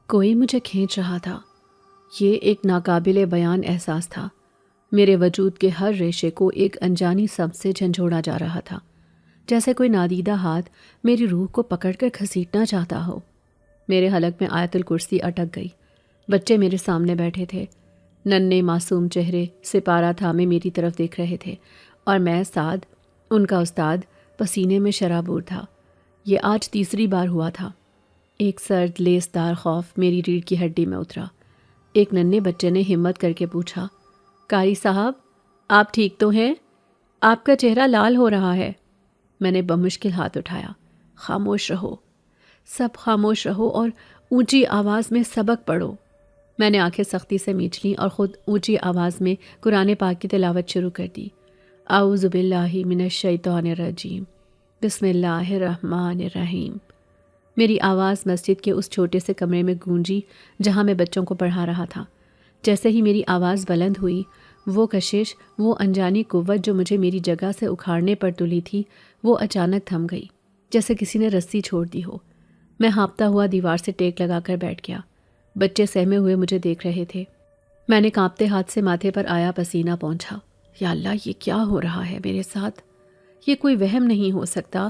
کوئی مجھے کھینچ رہا تھا۔ یہ ایک ناقابل بیان احساس تھا۔ میرے وجود کے ہر ریشے کو ایک انجانی سبز سے جھنجھوڑا جا رہا تھا، جیسے کوئی نادیدہ ہاتھ میری روح کو پکڑ کر گھسیٹنا چاہتا ہو۔ میرے حلق میں آیت الکرسی اٹک گئی۔ بچے میرے سامنے بیٹھے تھے، ننھے معصوم چہرے سپارہ تھامے میری طرف دیکھ رہے تھے، اور میں سعد، ان کا استاد، پسینے میں شرابور تھا۔ یہ آج تیسری بار ہوا تھا۔ ایک سرد لیس دار خوف میری ریڑھ کی ہڈی میں اترا۔ ایک ننھے بچے نے ہمت کر کے پوچھا، قاری صاحب، آپ ٹھیک تو ہیں؟ آپ کا چہرہ لال ہو رہا ہے۔ میں نے بمشکل ہاتھ اٹھایا۔ خاموش رہو، سب خاموش رہو اور اونچی آواز میں سبق پڑھو۔ میں نے آنکھیں سختی سے میچ لیں اور خود اونچی آواز میں قرآن پاک کی تلاوت شروع کر دی۔ اعوذ باللہ من الشیطان الرجیم، بسم اللہ الرحمن الرحیم۔ میری آواز مسجد کے اس چھوٹے سے کمرے میں گونجی جہاں میں بچوں کو پڑھا رہا تھا۔ جیسے ہی میری آواز بلند ہوئی، وہ کشش، وہ انجانی قوت جو مجھے میری جگہ سے اکھاڑنے پر تلی تھی، وہ اچانک تھم گئی، جیسے کسی نے رسی چھوڑ دی ہو۔ میں ہانپتا ہوا دیوار سے ٹیک لگا کر بیٹھ گیا۔ بچے سہمے ہوئے مجھے دیکھ رہے تھے۔ میں نے کانپتے ہاتھ سے ماتھے پر آیا پسینہ پونچھا۔ یا اللہ، یہ کیا ہو رہا ہے میرے ساتھ؟ یہ کوئی وہم نہیں ہو سکتا۔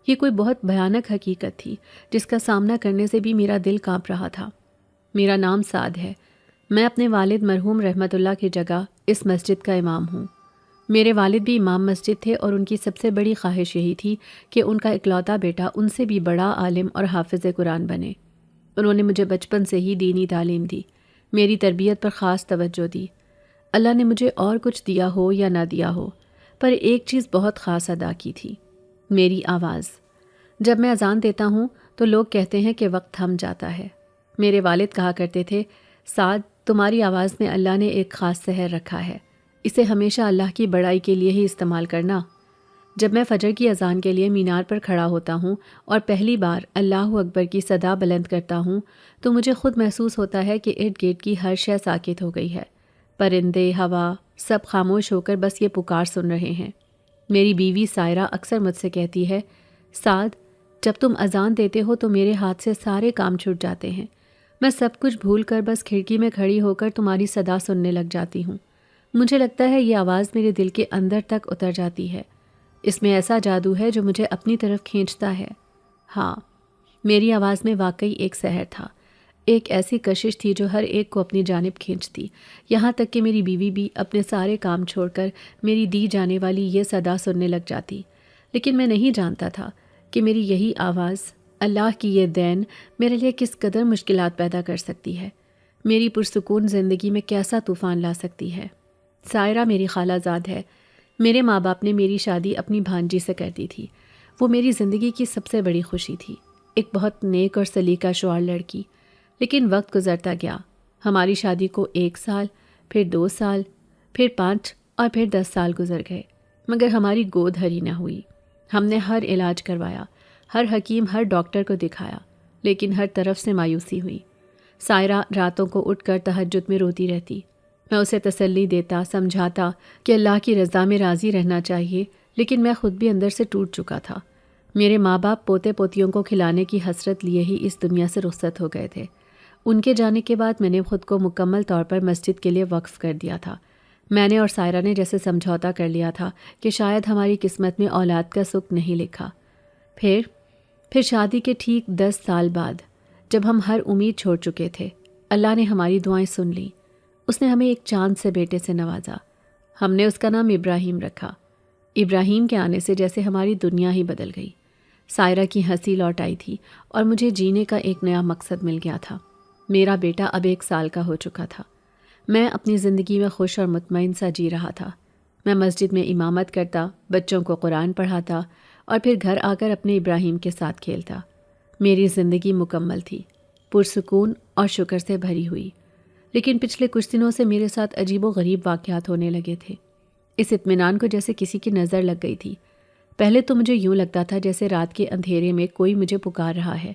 یہ کوئی بہت بھیانک حقیقت تھی جس کا سامنا کرنے سے بھی میرا دل کانپ رہا تھا۔ میرا نام سعد ہے۔ میں اپنے والد مرحوم رحمت اللہ کی جگہ اس مسجد کا امام ہوں۔ میرے والد بھی امام مسجد تھے اور ان کی سب سے بڑی خواہش یہی تھی کہ ان کا اکلوتا بیٹا ان سے بھی بڑا عالم اور حافظ قرآن بنے۔ انہوں نے مجھے بچپن سے ہی دینی تعلیم دی، میری تربیت پر خاص توجہ دی۔ اللہ نے مجھے اور کچھ دیا ہو یا نہ دیا ہو، پر ایک چیز بہت خاص ادا کی تھی، میری آواز۔ جب میں اذان دیتا ہوں تو لوگ کہتے ہیں کہ وقت تھم جاتا ہے۔ میرے والد کہا کرتے تھے، سعد، تمہاری آواز میں اللہ نے ایک خاص سحر رکھا ہے، اسے ہمیشہ اللہ کی بڑائی کے لیے ہی استعمال کرنا۔ جب میں فجر کی اذان کے لیے مینار پر کھڑا ہوتا ہوں اور پہلی بار اللہ اکبر کی صدا بلند کرتا ہوں تو مجھے خود محسوس ہوتا ہے کہ ارد گرد کی ہر شے ساکت ہو گئی ہے۔ پرندے، ہوا، سب خاموش ہو کر بس یہ پکار سن رہے ہیں۔ میری بیوی سائرہ اکثر مجھ سے کہتی ہے، سعد، جب تم اذان دیتے ہو تو میرے ہاتھ سے سارے کام چھوٹ جاتے ہیں۔ میں سب کچھ بھول کر بس کھڑکی میں کھڑی ہو کر تمہاری صدا سننے لگ جاتی ہوں۔ مجھے لگتا ہے یہ آواز میرے دل کے اندر تک اتر جاتی ہے۔ اس میں ایسا جادو ہے جو مجھے اپنی طرف کھینچتا ہے۔ ہاں، میری آواز میں واقعی ایک سحر تھا، ایک ایسی کشش تھی جو ہر ایک کو اپنی جانب کھینچتی، یہاں تک کہ میری بیوی بھی اپنے سارے کام چھوڑ کر میری دی جانے والی یہ صدا سننے لگ جاتی۔ لیکن میں نہیں جانتا تھا کہ میری یہی آواز، اللہ کی یہ دین، میرے لیے کس قدر مشکلات پیدا کر سکتی ہے، میری پرسکون زندگی میں کیسا طوفان لا سکتی ہے۔ سائرہ میری خالہ زاد ہے۔ میرے ماں باپ نے میری شادی اپنی بھانجی سے کر دی تھی۔ وہ میری زندگی کی سب سے بڑی خوشی تھی، ایک بہت نیک اور سلیقہ شعور لڑکی۔ لیکن وقت گزرتا گیا، ہماری شادی کو 1 سال، پھر 2 سال، پھر 5 اور پھر 10 سال گزر گئے، مگر ہماری گود ہری نہ ہوئی۔ ہم نے ہر علاج کروایا، ہر حکیم، ہر ڈاکٹر کو دکھایا، لیکن ہر طرف سے مایوسی ہوئی۔ سائرہ راتوں کو اٹھ کر تہجد میں روتی رہتی۔ میں اسے تسلی دیتا، سمجھاتا کہ اللہ کی رضا میں راضی رہنا چاہیے، لیکن میں خود بھی اندر سے ٹوٹ چکا تھا۔ میرے ماں باپ پوتے پوتیوں کو کھلانے کی حسرت لیے ہی اس دنیا سے رخصت ہو گئے تھے۔ ان کے جانے کے بعد میں نے خود کو مکمل طور پر مسجد کے لیے وقف کر دیا تھا۔ میں نے اور سائرہ نے جیسے سمجھوتا کر لیا تھا کہ شاید ہماری قسمت میں اولاد کا سکھ نہیں لکھا۔ پھر شادی کے ٹھیک 10 سال بعد، جب ہم ہر امید چھوڑ چکے تھے، اللہ نے ہماری دعائیں سن لیں۔ اس نے ہمیں ایک چاند سے بیٹے سے نوازا۔ ہم نے اس کا نام ابراہیم رکھا۔ ابراہیم کے آنے سے جیسے ہماری دنیا ہی بدل گئی۔ سائرہ کی ہنسی لوٹ آئی تھی اور مجھے جینے کا ایک نیا مقصد مل گیا تھا۔ میرا بیٹا اب 1 سال کا ہو چکا تھا۔ میں اپنی زندگی میں خوش اور مطمئن سا جی رہا تھا۔ میں مسجد میں امامت کرتا، بچوں کو قرآن پڑھاتا اور پھر گھر آ کر اپنے ابراہیم کے ساتھ کھیلتا۔ میری زندگی مکمل تھی، پرسکون اور شکر سے بھری ہوئی۔ لیکن پچھلے کچھ دنوں سے میرے ساتھ عجیب و غریب واقعات ہونے لگے تھے۔ اس اطمینان کو جیسے کسی کی نظر لگ گئی تھی۔ پہلے تو مجھے یوں لگتا تھا جیسے رات کے اندھیرے میں کوئی مجھے پکار رہا ہے،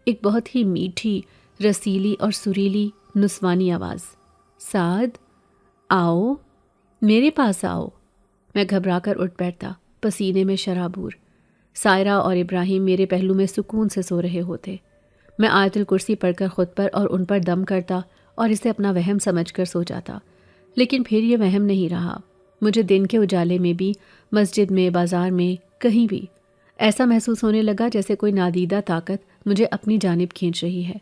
ایک بہت ہی میٹھی، رسیلی اور سریلی نسوانی آواز، سعد، آؤ، میرے پاس آؤ۔ میں گھبرا کر اٹھ بیٹھتا، پسینے میں شرابور۔ سائرہ اور ابراہیم میرے پہلو میں سکون سے سو رہے ہوتے۔ میں آیت الکرسی پڑھ کر خود پر اور ان پر دم کرتا اور اسے اپنا وہم سمجھ کر سو جاتا، لیکن پھر یہ وہم نہیں رہا۔ مجھے دن کے اجالے میں بھی، مسجد میں، بازار میں، کہیں بھی ایسا محسوس ہونے لگا جیسے کوئی نادیدہ طاقت مجھے اپنی جانب کھینچ رہی ہے،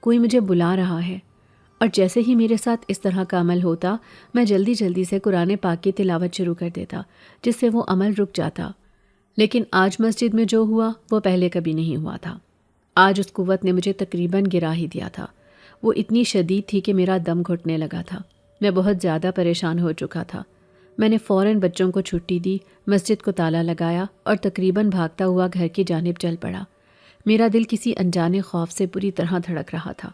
کوئی مجھے بلا رہا ہے۔ اور جیسے ہی میرے ساتھ اس طرح کا عمل ہوتا، میں جلدی جلدی سے قرآن پاک کی تلاوت شروع کر دیتا، جس سے وہ عمل رک جاتا۔ لیکن آج مسجد میں جو ہوا وہ پہلے کبھی نہیں ہوا تھا۔ آج اس قوت نے مجھے تقریباً گرا ہی دیا تھا۔ وہ اتنی شدید تھی کہ میرا دم گھٹنے لگا تھا۔ میں بہت زیادہ پریشان ہو چکا تھا۔ میں نے فوراً بچوں کو چھٹی دی، مسجد کو تالا لگایا اور تقریباً بھاگتا ہوا گھر کی جانب چل پڑا۔ میرا دل کسی انجانے خوف سے پوری طرح دھڑک رہا تھا۔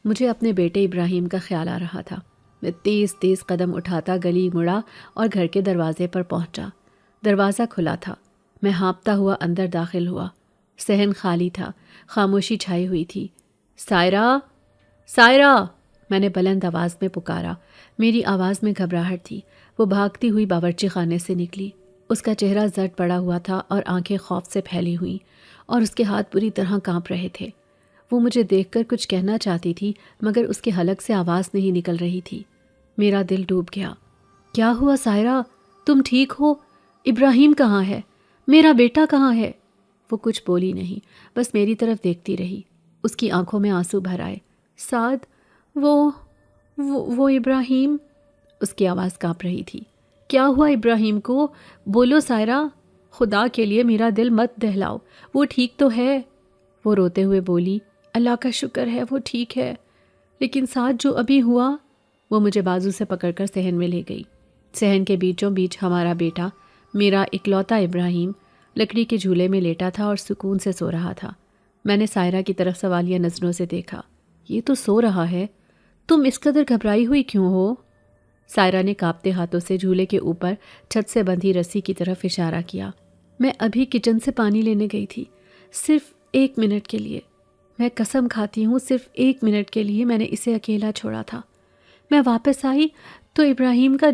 مجھے اپنے بیٹے ابراہیم کا خیال آ رہا تھا۔ میں تیز تیز قدم اٹھاتا گلی مڑا اور گھر کے دروازے پر پہنچا۔ دروازہ کھلا تھا۔ میں ہانپتا ہوا اندر داخل ہوا۔ صحن خالی تھا، خاموشی چھائی ہوئی تھی۔ سائرہ، سائرہ، میں نے بلند آواز میں پکارا۔ میری آواز میں گھبراہٹ تھی۔ وہ بھاگتی ہوئی باورچی خانے سے نکلی۔ اس کا چہرہ زرد پڑا ہوا تھا اور آنکھیں خوف سے پھیلی ہوئیں، اور اس کے ہاتھ پوری طرح کانپ رہے تھے۔ وہ مجھے دیکھ کر کچھ کہنا چاہتی تھی، مگر اس کے حلق سے آواز نہیں نکل رہی تھی۔ میرا دل ڈوب گیا۔ کیا ہوا سائرہ؟ تم ٹھیک ہو؟ ابراہیم کہاں ہے؟ میرا بیٹا کہاں ہے؟ وہ کچھ بولی نہیں، بس میری طرف دیکھتی رہی۔ اس کی آنکھوں میں آنسو بھر آئے۔ سعد، وہ ابراہیم، اس کی آواز کانپ رہی تھی۔ کیا ہوا ابراہیم کو؟ بولو سائرہ، خدا کے لیے میرا دل مت دہلاؤ، وہ ٹھیک تو ہے۔ وہ روتے ہوئے بولی، اللہ کا شکر ہے وہ ٹھیک ہے، لیکن ساتھ جو ابھی ہوا۔ وہ مجھے بازو سے پکڑ کر صحن میں لے گئی۔ صحن کے بیچوں بیچ ہمارا بیٹا، میرا اکلوتا ابراہیم، لکڑی کے جھولے میں لیٹا تھا اور سکون سے سو رہا تھا۔ میں نے سائرہ کی طرف سوالیہ نظروں سے دیکھا۔ یہ تو سو رہا ہے، تم اس قدر گھبرائی ہوئی کیوں ہو؟ سائرہ نے کانپتے ہاتھوں سے جھولے کے اوپر چھت سے بندھی رسی کی طرف اشارہ کیا۔ میں ابھی کچن سے پانی لینے گئی تھی، صرف 1 منٹ کے لیے۔ میں قسم کھاتی ہوں صرف 1 منٹ کے لیے میں نے اسے اکیلا چھوڑا تھا۔ میں واپس آئی تو ابراہیم کا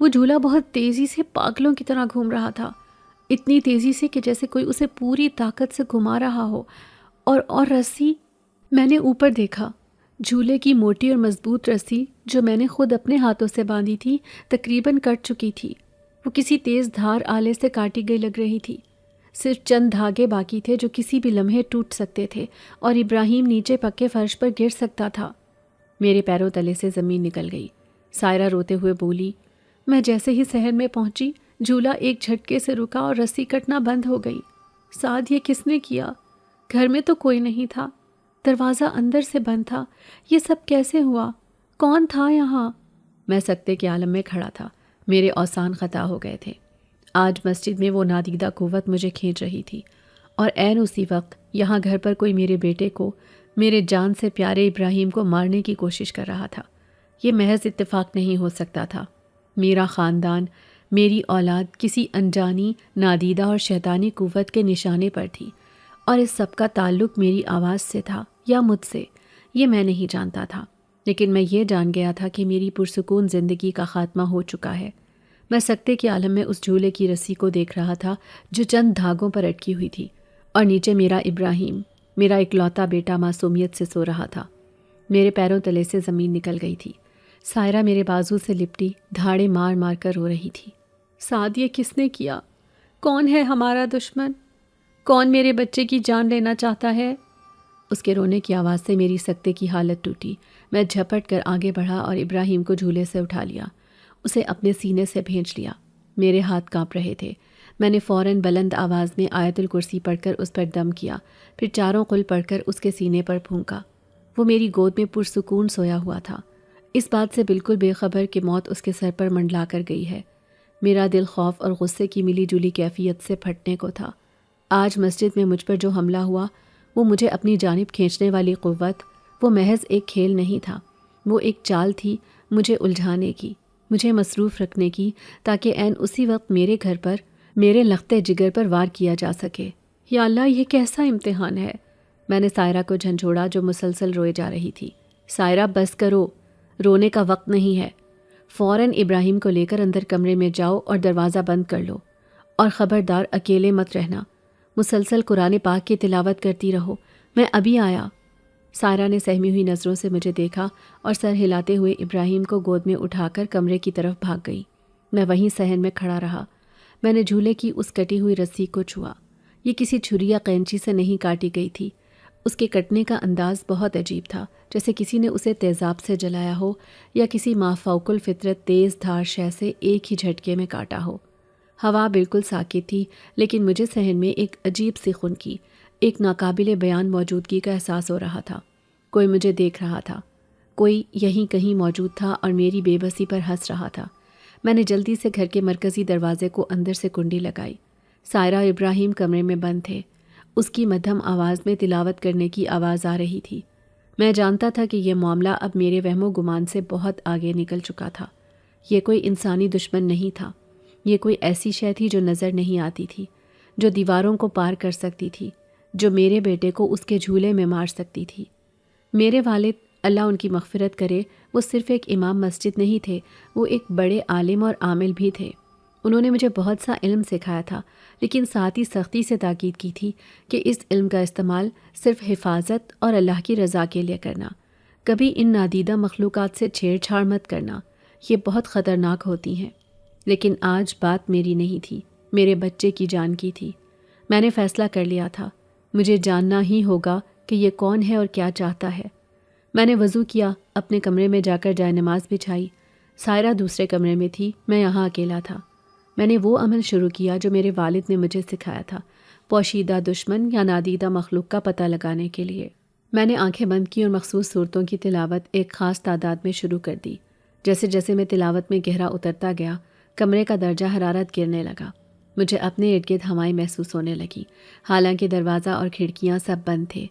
وہ جھولا بہت تیزی سے پاگلوں کی طرح گھوم رہا تھا، اتنی تیزی سے کہ جیسے کوئی اسے پوری طاقت سے گھما رہا ہو۔ اور رسی، میں نے اوپر دیکھا، جھولے کی موٹی اور مضبوط رسی جو میں نے خود اپنے ہاتھوں سے باندھی تھی تقریباً کٹ چکی تھی۔ وہ کسی تیز دھار آلے سے کاٹی گئی لگ رہی تھی۔ صرف چند دھاگے باقی تھے جو کسی بھی لمحے ٹوٹ سکتے تھے اور ابراہیم نیچے پکے فرش پر گر سکتا تھا۔ میرے پیروں تلے سے زمین نکل گئی۔ سائرہ روتے ہوئے بولی، میں جیسے ہی صحن میں پہنچی، جھولا ایک جھٹکے سے رکا اور رسی کٹنا بند ہو گئی۔ سعد، یہ کس نے کیا؟ گھر میں تو کوئی نہیں تھا، دروازہ اندر سے بند تھا، یہ سب کیسے ہوا؟ کون تھا یہاں؟ میں سکتے کے عالم میں کھڑا تھا۔ میرے اوسان خطا ہو گئے تھے۔ آج مسجد میں وہ نادیدہ قوت مجھے کھینچ رہی تھی، اور عین اسی وقت یہاں گھر پر کوئی میرے بیٹے کو، میرے جان سے پیارے ابراہیم کو مارنے کی کوشش کر رہا تھا۔ یہ محض اتفاق نہیں ہو سکتا تھا۔ میرا خاندان، میری اولاد کسی انجانی، نادیدہ اور شیطانی قوت کے نشانے پر تھی، اور اس سب کا تعلق میری آواز سے تھا یا مجھ سے، یہ میں نہیں جانتا تھا، لیکن میں یہ جان گیا تھا کہ میری پرسکون زندگی کا خاتمہ ہو چکا ہے۔ میں سکتے کے عالم میں اس جھولے کی رسی کو دیکھ رہا تھا جو چند دھاگوں پر اٹکی ہوئی تھی، اور نیچے میرا ابراہیم، میرا اکلوتا بیٹا معصومیت سے سو رہا تھا۔ میرے پیروں تلے سے زمین نکل گئی تھی۔ سائرہ میرے بازو سے لپٹی دھاڑے مار مار کر رو رہی تھی۔ سعد، یہ کس نے کیا؟ کون ہے ہمارا دشمن؟ کون میرے بچے کی جان لینا چاہتا ہے؟ اس کے رونے کی آواز سے میری سکتے کی حالت ٹوٹی۔ میں جھپٹ کر آگے بڑھا اور ابراہیم کو جھولے سے اٹھا لیا، اسے اپنے سینے سے بھینچ لیا۔ میرے ہاتھ کانپ رہے تھے۔ میں نے فوراً بلند آواز میں آیت الکرسی پڑھ کر اس پر دم کیا، پھر چاروں قل پڑھ کر اس کے سینے پر پھونکا۔ وہ میری گود میں پرسکون سویا ہوا تھا، اس بات سے بالکل بے خبر کہ موت اس کے سر پر منڈلا کر گئی ہے۔ میرا دل خوف اور غصے کی ملی جلی کیفیت سے پھٹنے کو تھا۔ آج مسجد میں مجھ پر جو حملہ ہوا، وہ مجھے اپنی جانب کھینچنے والی قوت، وہ محض ایک کھیل نہیں تھا، وہ ایک چال تھی مجھے الجھانے کی، مجھے مصروف رکھنے کی، تاکہ عین اسی وقت میرے گھر پر، میرے لختے جگر پر وار کیا جا سکے۔ یا اللہ، یہ کیسا امتحان ہے؟ میں نے سائرہ کو جھنجھوڑا جو مسلسل روئے جا رہی تھی۔ سائرہ، بس کرو، رونے کا وقت نہیں ہے۔ فوراً ابراہیم کو لے کر اندر کمرے میں جاؤ اور دروازہ بند کر لو، اور خبردار اکیلے مت رہنا۔ مسلسل قرآن پاک کی تلاوت کرتی رہو، میں ابھی آیا۔ سائرہ نے سہمی ہوئی نظروں سے مجھے دیکھا اور سر ہلاتے ہوئے ابراہیم کو گود میں اٹھا کر کمرے کی طرف بھاگ گئی۔ میں وہیں صحن میں کھڑا رہا۔ میں نے جھولے کی اس کٹی ہوئی رسی کو چھوا۔ یہ کسی چھری یا قینچی سے نہیں کاٹی گئی تھی۔ اس کے کٹنے کا انداز بہت عجیب تھا، جیسے کسی نے اسے تیزاب سے جلایا ہو یا کسی مافوق الفطرت تیز دھار شے سے ایک ہی جھٹکے میں کاٹا ہو۔ ہوا بالکل ساکت تھی، لیکن مجھے صحن میں ایک عجیب سی خنکی، ایک ناقابل بیان موجودگی کا احساس ہو رہا تھا۔ کوئی مجھے دیکھ رہا تھا، کوئی یہیں کہیں موجود تھا اور میری بے بسی پر ہنس رہا تھا۔ میں نے جلدی سے گھر کے مرکزی دروازے کو اندر سے کنڈی لگائی۔ سائرہ اور ابراہیم کمرے میں بند تھے۔ اس کی مدھم آواز میں تلاوت کرنے کی آواز آ رہی تھی۔ میں جانتا تھا کہ یہ معاملہ اب میرے وہم و گمان سے بہت آگے نکل چکا تھا۔ یہ کوئی انسانی دشمن نہیں تھا، یہ کوئی ایسی شے تھی جو نظر نہیں آتی تھی، جو دیواروں کو پار کر سکتی تھی، جو میرے بیٹے کو اس کے جھولے میں مار سکتی تھی۔ میرے والد، اللہ ان کی مغفرت کرے، وہ صرف ایک امام مسجد نہیں تھے، وہ ایک بڑے عالم اور عامل بھی تھے۔ انہوں نے مجھے بہت سا علم سکھایا تھا، لیکن ساتھ ہی سختی سے تاکید کی تھی کہ اس علم کا استعمال صرف حفاظت اور اللہ کی رضا کے لیے کرنا، کبھی ان نادیدہ مخلوقات سے چھیڑ چھاڑ مت کرنا، یہ بہت خطرناک ہوتی ہیں۔ لیکن آج بات میری نہیں تھی، میرے بچے کی جان کی تھی۔ میں نے فیصلہ کر لیا تھا، مجھے جاننا ہی ہوگا کہ یہ کون ہے اور کیا چاہتا ہے۔ میں نے وضو کیا، اپنے کمرے میں جا کر جائے نماز بچھائی۔ سائرہ دوسرے کمرے میں تھی، میں یہاں اکیلا تھا۔ میں نے وہ عمل شروع کیا جو میرے والد نے مجھے سکھایا تھا، پوشیدہ دشمن یا نادیدہ مخلوق کا پتہ لگانے کے لیے۔ میں نے آنکھیں بند کی اور مخصوص صورتوں کی تلاوت ایک خاص تعداد میں شروع کر دی۔ جیسے جیسے میں تلاوت میں گہرا اترتا گیا، کمرے کا درجہ حرارت گرنے لگا۔ مجھے اپنے ارد گرد ہوائیں محسوس ہونے لگی، حالانکہ دروازہ اور کھڑکیاں سب بند تھے۔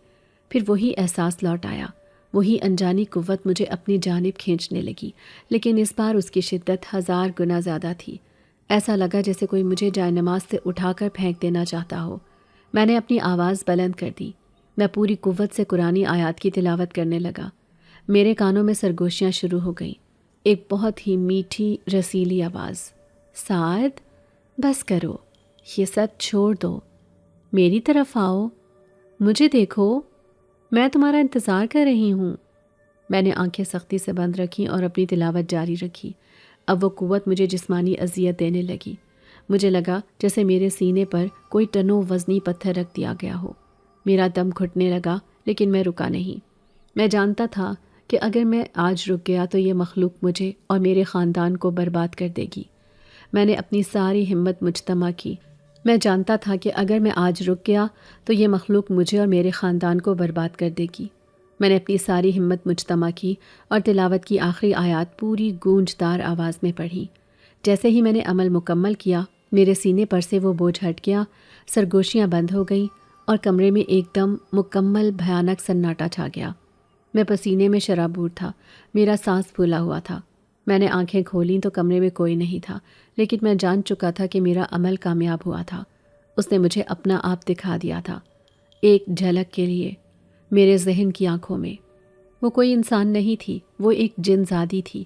پھر وہی احساس لوٹ آیا، وہی انجانی قوت مجھے اپنی جانب کھینچنے لگی، لیکن اس بار اس کی شدت 1000 گنا زیادہ تھی۔ ایسا لگا جیسے کوئی مجھے جائے نماز سے اٹھا کر پھینک دینا چاہتا ہو۔ میں نے اپنی آواز بلند کر دی، میں پوری قوت سے قرآنی آیات کی تلاوت کرنے لگا۔ میرے کانوں میں سرگوشیاں شروع ہو گئیں، ایک بہت ہی میٹھی رسیلی آواز، سعد بس کرو، یہ سب چھوڑ دو، میری طرف آؤ، مجھے دیکھو، میں تمہارا انتظار کر رہی ہوں۔ میں نے آنکھیں سختی سے بند رکھیں اور اپنی تلاوت جاری رکھی۔ اب وہ قوت مجھے جسمانی اذیت دینے لگی۔ مجھے لگا جیسے میرے سینے پر کوئی ٹنوں وزنی پتھر رکھ دیا گیا ہو۔ میرا دم گھٹنے لگا، لیکن میں رکا نہیں۔ میں جانتا تھا کہ اگر میں آج رک گیا تو یہ مخلوق مجھے اور میرے خاندان کو برباد کر دے گی۔ میں نے اپنی ساری ہمت مجتمع کی۔ میں جانتا تھا کہ اگر میں آج رک گیا تو یہ مخلوق مجھے اور میرے خاندان کو برباد کر دے گی۔ میں نے اپنی ساری ہمت مجتمع کی اور تلاوت کی آخری آیات پوری گونجدار آواز میں پڑھی۔ جیسے ہی میں نے عمل مکمل کیا، میرے سینے پر سے وہ بوجھ ہٹ گیا، سرگوشیاں بند ہو گئیں اور کمرے میں ایک دم مکمل بھیانک سناٹا چھا گیا۔ میں پسینے میں شرابور تھا، میرا سانس پھولا ہوا تھا۔ میں نے آنکھیں کھولیں تو کمرے میں کوئی نہیں تھا، لیکن میں جان چکا تھا کہ میرا عمل کامیاب ہوا تھا۔ اس نے مجھے اپنا آپ دکھا دیا تھا، ایک جھلک کے لیے، میرے ذہن کی آنکھوں میں۔ وہ کوئی انسان نہیں تھی، وہ ایک جن زادی تھی،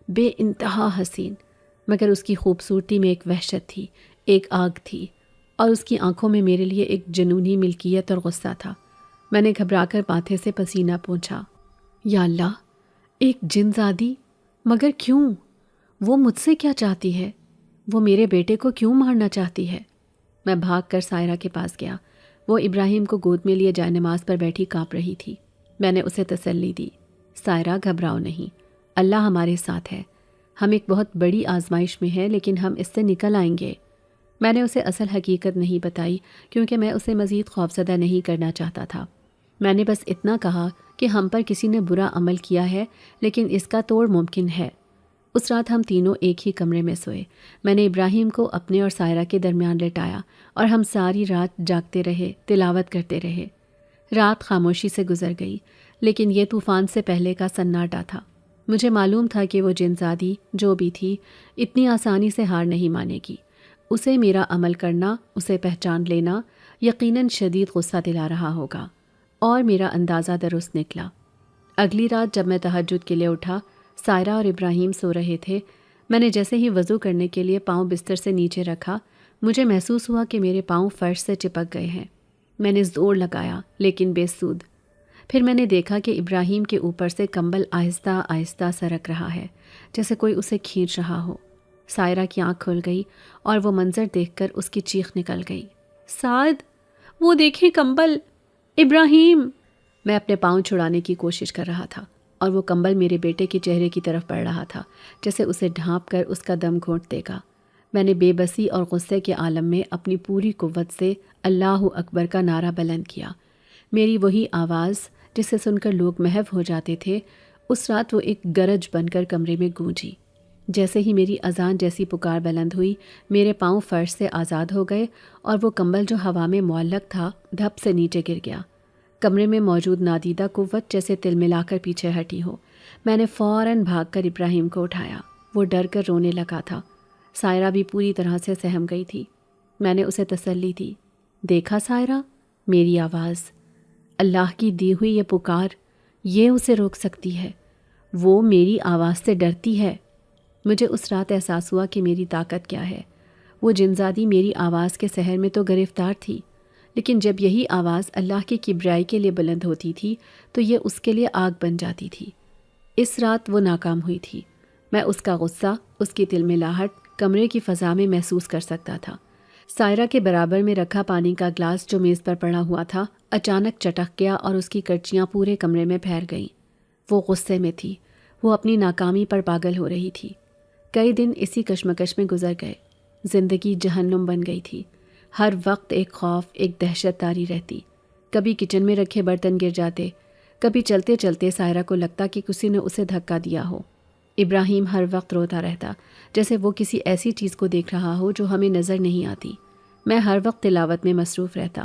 بے انتہا حسین، مگر اس کی خوبصورتی میں ایک وحشت تھی، ایک آگ تھی، اور اس کی آنکھوں میں میرے لیے ایک جنونی ملکیت اور غصہ تھا۔ میں نے گھبرا کر ماتھے سے پسینہ پونچھا۔ یا اللہ، ایک جن زادی، مگر کیوں؟ وہ مجھ سے کیا چاہتی ہے؟ وہ میرے بیٹے کو کیوں مارنا چاہتی ہے؟ میں بھاگ کر سائرہ کے پاس گیا۔ وہ ابراہیم کو گود میں لیے جائے نماز پر بیٹھی کانپ رہی تھی۔ میں نے اسے تسلی دی، سائرہ گھبراؤ نہیں، اللہ ہمارے ساتھ ہے، ہم ایک بہت بڑی آزمائش میں ہیں، لیکن ہم اس سے نکل آئیں گے۔ میں نے اسے اصل حقیقت نہیں بتائی، کیونکہ میں اسے مزید خوفزدہ نہیں کرنا چاہتا تھا۔ میں نے بس اتنا کہا کہ ہم پر کسی نے برا عمل کیا ہے، لیکن اس کا توڑ ممکن ہے۔ اس رات ہم تینوں ایک ہی کمرے میں سوئے۔ میں نے ابراہیم کو اپنے اور سائرہ کے درمیان لٹایا اور ہم ساری رات جاگتے رہے، تلاوت کرتے رہے۔ رات خاموشی سے گزر گئی، لیکن یہ طوفان سے پہلے کا سناٹا تھا۔ مجھے معلوم تھا کہ وہ جن زادی جو بھی تھی، اتنی آسانی سے ہار نہیں مانے گی۔ اسے میرا عمل کرنا، اسے پہچان لینا، یقیناً شدید غصہ دلا رہا ہوگا، اور میرا اندازہ درست نکلا۔ اگلی رات جب میں تہجد کے لیے اٹھا، سائرہ اور ابراہیم سو رہے تھے۔ میں نے جیسے ہی وضو کرنے کے لیے پاؤں بستر سے نیچے رکھا، مجھے محسوس ہوا کہ میرے پاؤں فرش سے چپک گئے ہیں۔ میں نے زور لگایا لیکن بے سود۔ پھر میں نے دیکھا کہ ابراہیم کے اوپر سے کمبل آہستہ آہستہ سرک رہا ہے، جیسے کوئی اسے کھینچ رہا ہو۔ سائرہ کی آنکھ کھل گئی اور وہ منظر دیکھ کر اس کی چیخ نکل گئی، سعد، وہ دیکھیں کمبل، ابراہیم! میں اپنے پاؤں چھڑانے کی کوشش کر رہا تھا اور وہ کمبل میرے بیٹے کے چہرے کی طرف بڑھ رہا تھا، جیسے اسے ڈھانپ کر اس کا دم گھونٹ دے گا۔ میں نے بے بسی اور غصے کے عالم میں اپنی پوری قوت سے اللہ اکبر کا نعرہ بلند کیا۔ میری وہی آواز جسے سن کر لوگ محو ہو جاتے تھے، اس رات وہ ایک گرج بن کر کمرے میں گونجی۔ جیسے ہی میری اذان جیسی پکار بلند ہوئی، میرے پاؤں فرش سے آزاد ہو گئے اور وہ کمبل جو ہوا میں معلق تھا دھپ سے نیچے گر گیا۔ کمرے میں موجود نادیدہ قوت جیسے تل ملا کر پیچھے ہٹی ہو۔ میں نے فوراً بھاگ کر ابراہیم کو اٹھایا۔ وہ ڈر کر رونے لگا تھا۔ سائرہ بھی پوری طرح سے سہم گئی تھی۔ میں نے اسے تسلی دی، دیکھا سائرہ، میری آواز، اللہ کی دی ہوئی یہ پکار، یہ اسے روک سکتی ہے۔ وہ میری آواز سے ڈرتی ہے۔ مجھے اس رات احساس ہوا کہ میری طاقت کیا ہے۔ وہ جنزادی میری آواز کے سحر میں تو گرفتار تھی، لیکن جب یہی آواز اللہ کی کبریائی کے لیے بلند ہوتی تھی تو یہ اس کے لیے آگ بن جاتی تھی۔ اس رات وہ ناکام ہوئی تھی۔ میں اس کا غصہ، اس کی تلملاہٹ کمرے کی فضا میں محسوس کر سکتا تھا۔ سائرہ کے برابر میں رکھا پانی کا گلاس جو میز پر پڑا ہوا تھا اچانک چٹک گیا اور اس کی کرچیاں پورے کمرے میں پھیل گئیں۔ وہ غصے میں تھی، وہ اپنی ناکامی پر پاگل ہو رہی تھی۔ کئی دن اسی کشمکش میں گزر گئے۔ زندگی جہنم بن گئی تھی۔ ہر وقت ایک خوف، ایک دہشت تاری رہتی۔ کبھی کچن میں رکھے برتن گر جاتے، کبھی چلتے چلتے سائرہ کو لگتا کہ کسی نے اسے دھکا دیا ہو۔ ابراہیم ہر وقت روتا رہتا، جیسے وہ کسی ایسی چیز کو دیکھ رہا ہو جو ہمیں نظر نہیں آتی۔ میں ہر وقت تلاوت میں مصروف رہتا۔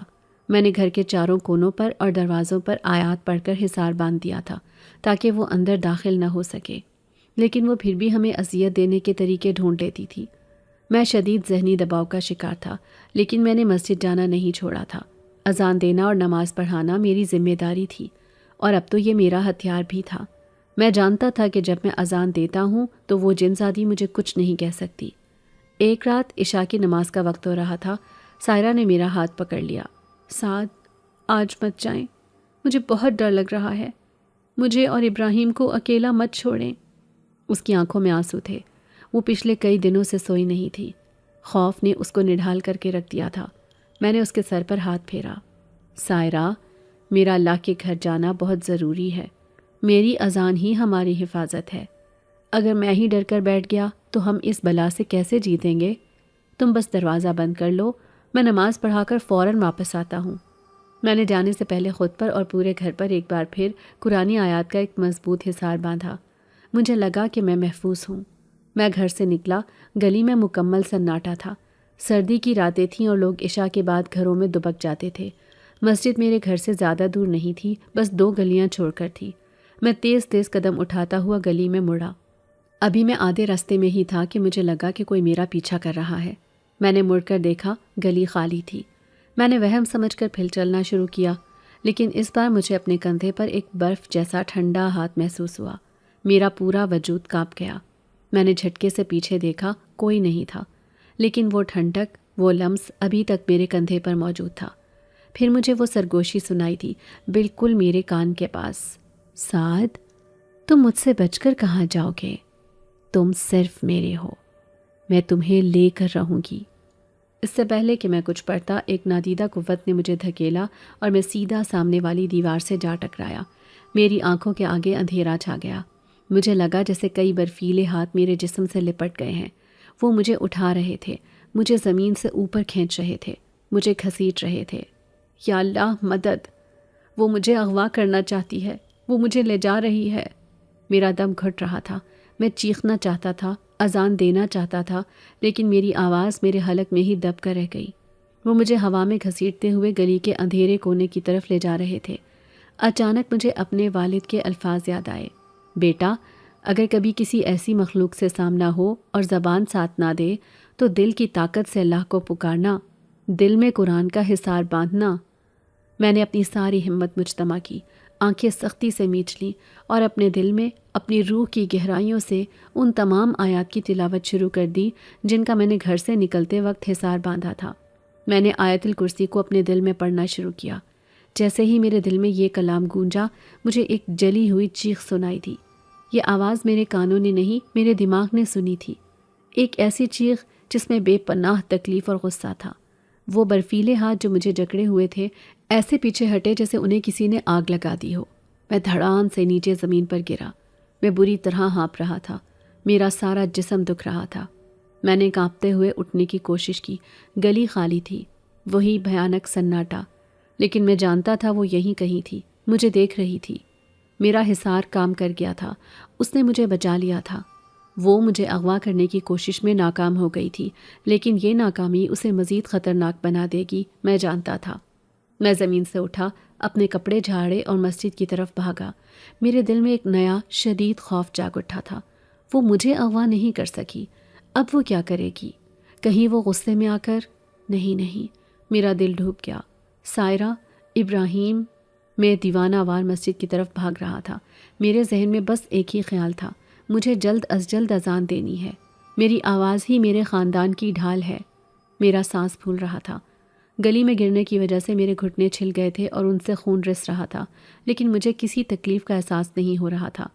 میں نے گھر کے چاروں کونوں پر اور دروازوں پر آیات پڑھ کر حصار باندھ دیا تھا تاکہ وہ اندر داخل نہ ہو سکے، لیکن وہ پھر بھی ہمیں اذیت دینے کے طریقے ڈھونڈ لیتی تھی۔ میں شدید ذہنی دباؤ کا شکار تھا، لیکن میں نے مسجد جانا نہیں چھوڑا تھا۔ اذان دینا اور نماز پڑھانا میری ذمہ داری تھی، اور اب تو یہ میرا ہتھیار بھی تھا۔ میں جانتا تھا کہ جب میں اذان دیتا ہوں تو وہ جنزادی مجھے کچھ نہیں کہہ سکتی۔ ایک رات عشاء کی نماز کا وقت ہو رہا تھا۔ سائرہ نے میرا ہاتھ پکڑ لیا۔ سعد، آج مت جائیں، مجھے بہت ڈر لگ رہا ہے، مجھے اور ابراہیم کو اکیلا مت چھوڑیں۔ اس کی آنکھوں میں آنسو تھے۔ وہ پچھلے کئی دنوں سے سوئی نہیں تھی۔ خوف نے اس کو نڈھال کر کے رکھ دیا تھا۔ میں نے اس کے سر پر ہاتھ پھیرا۔ سائرہ، میرا اللہ کے گھر جانا بہت ضروری ہے۔ میری اذان ہی ہماری حفاظت ہے۔ اگر میں ہی ڈر کر بیٹھ گیا تو ہم اس بلا سے کیسے جیتیں گے؟ تم بس دروازہ بند کر لو، میں نماز پڑھا کر فوراً واپس آتا ہوں۔ میں نے جانے سے پہلے خود پر اور پورے گھر پر ایک بار پھر قرآنی آیات کا ایک مضبوط حصار باندھا۔ مجھے لگا کہ میں محفوظ ہوں۔ میں گھر سے نکلا۔ گلی میں مکمل سناٹا تھا۔ سردی کی راتیں تھیں اور لوگ عشاء کے بعد گھروں میں دبک جاتے تھے۔ مسجد میرے گھر سے زیادہ دور نہیں تھی، بس 2 گلیاں چھوڑ کر تھی۔ میں تیز تیز قدم اٹھاتا ہوا گلی میں مڑا۔ ابھی میں آدھے راستے میں ہی تھا کہ مجھے لگا کہ کوئی میرا پیچھا کر رہا ہے۔ میں نے مڑ کر دیکھا، گلی خالی تھی۔ میں نے وہم سمجھ کر پھر چلنا شروع کیا، لیکن اس بار مجھے اپنے کندھے پر ایک برف جیسا ٹھنڈا ہاتھ محسوس ہوا۔ میرا پورا وجود کانپ گیا۔ میں نے جھٹکے سے پیچھے دیکھا، کوئی نہیں تھا، لیکن وہ ٹھنڈک، وہ لمس ابھی تک میرے کندھے پر موجود تھا۔ پھر مجھے وہ سرگوشی سنائی دی، بالکل میرے کان کے پاس۔ سعد، تم مجھ سے بچ کر کہاں جاؤ گے؟ تم صرف میرے ہو، میں تمہیں لے کر رہوں گی۔ اس سے پہلے کہ میں کچھ پڑھتا، ایک نادیدہ قوت نے مجھے دھکیلا اور میں سیدھا سامنے والی دیوار سے جا ٹکرایا۔ میری آنکھوں کے آگے اندھیرا چھا گیا۔ مجھے لگا جیسے کئی برفیلے ہاتھ میرے جسم سے لپٹ گئے ہیں۔ وہ مجھے اٹھا رہے تھے، مجھے زمین سے اوپر کھینچ رہے تھے، مجھے گھسیٹ رہے تھے۔ یا اللہ، مدد! وہ مجھے اغوا کرنا چاہتی ہے، وہ مجھے لے جا رہی ہے۔ میرا دم گھٹ رہا تھا۔ میں چیخنا چاہتا تھا، اذان دینا چاہتا تھا، لیکن میری آواز میرے حلق میں ہی دب کر رہ گئی۔ وہ مجھے ہوا میں گھسیٹتے ہوئے گلی کے اندھیرے کونے کی طرف لے جا رہے تھے۔ اچانک مجھے اپنے والد کے الفاظ یاد آئے، بیٹا، اگر کبھی کسی ایسی مخلوق سے سامنا ہو اور زبان ساتھ نہ دے تو دل کی طاقت سے اللہ کو پکارنا، دل میں قرآن کا حصار باندھنا۔ میں نے اپنی ساری ہمت مجتمع کی، آنکھیں سختی سے میچ لیں اور اپنے دل میں، اپنی روح کی گہرائیوں سے ان تمام آیات کی تلاوت شروع کر دی جن کا میں نے گھر سے نکلتے وقت حصار باندھا تھا۔ میں نے آیت الکرسی کو اپنے دل میں پڑھنا شروع کیا۔ جیسے ہی میرے دل میں یہ کلام گونجا، مجھے ایک جلی ہوئی چیخ سنائی دی۔ یہ آواز میرے کانوں نے نہیں، میرے دماغ نے سنی تھی۔ ایک ایسی چیخ جس میں بے پناہ تکلیف اور غصہ تھا۔ وہ برفیلے ہاتھ جو مجھے جکڑے ہوئے تھے ایسے پیچھے ہٹے جیسے انہیں کسی نے آگ لگا دی ہو۔ میں دھڑام سے نیچے زمین پر گرا۔ میں بری طرح ہانپ رہا تھا۔ میرا سارا جسم دکھ رہا تھا۔ میں نے کانپتے ہوئے اٹھنے کی کوشش کی۔ گلی خالی تھی، وہی بھیانک سناٹا، لیکن میں جانتا تھا وہ یہیں کہیں تھی، مجھے دیکھ رہی تھی۔ میرا حصار کام کر گیا تھا، اس نے مجھے بچا لیا تھا۔ وہ مجھے اغوا کرنے کی کوشش میں ناکام ہو گئی تھی، لیکن یہ ناکامی اسے مزید خطرناک بنا دے گی، میں جانتا تھا۔ میں زمین سے اٹھا، اپنے کپڑے جھاڑے اور مسجد کی طرف بھاگا۔ میرے دل میں ایک نیا شدید خوف جاگ اٹھا تھا۔ وہ مجھے اغوا نہیں کر سکی، اب وہ کیا کرے گی؟ کہیں وہ غصے میں آ کر؟ نہیں، میرا دل ڈوب گیا۔ سائرہ، ابراہیم۔ میں دیوانہ وار مسجد کی طرف بھاگ رہا تھا۔ میرے ذہن میں بس ایک ہی خیال تھا، مجھے جلد از جلد اذان دینی ہے۔ میری آواز ہی میرے خاندان کی ڈھال ہے۔ میرا سانس پھول رہا تھا۔ گلی میں گرنے کی وجہ سے میرے گھٹنے چھل گئے تھے اور ان سے خون رس رہا تھا، لیکن مجھے کسی تکلیف کا احساس نہیں ہو رہا تھا۔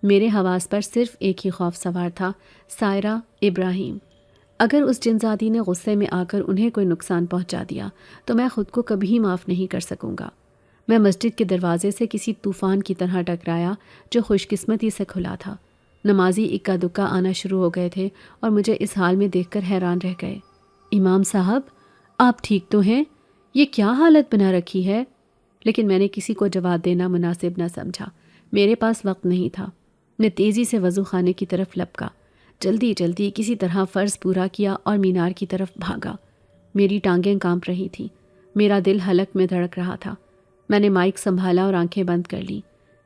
میرے حواس پر صرف ایک ہی خوف سوار تھا، سائرہ، ابراہیم۔ اگر اس جنزادی نے غصے میں آ کر انہیں کوئی نقصان پہنچا دیا تو میں خود کو کبھی معاف نہیں کر سکوں گا۔ میں مسجد کے دروازے سے کسی طوفان کی طرح ٹکرایا جو خوش قسمتی سے کھلا تھا۔ نمازی اکا دکا آنا شروع ہو گئے تھے اور مجھے اس حال میں دیکھ کر حیران رہ گئے۔ امام صاحب، آپ ٹھیک تو ہیں؟ یہ کیا حالت بنا رکھی ہے؟ لیکن میں نے کسی کو جواب دینا مناسب نہ سمجھا۔ میرے پاس وقت نہیں تھا۔ میں تیزی سے وضو خانے کی طرف لپکا، جلدی کسی طرح فرض پورا کیا اور مینار کی طرف بھاگا۔ میری ٹانگیں کانپ رہی تھیں، میرا دل حلق میں دھڑک رہا تھا۔ میں نے مائک سنبھالا اور آنکھیں بند کر لیں۔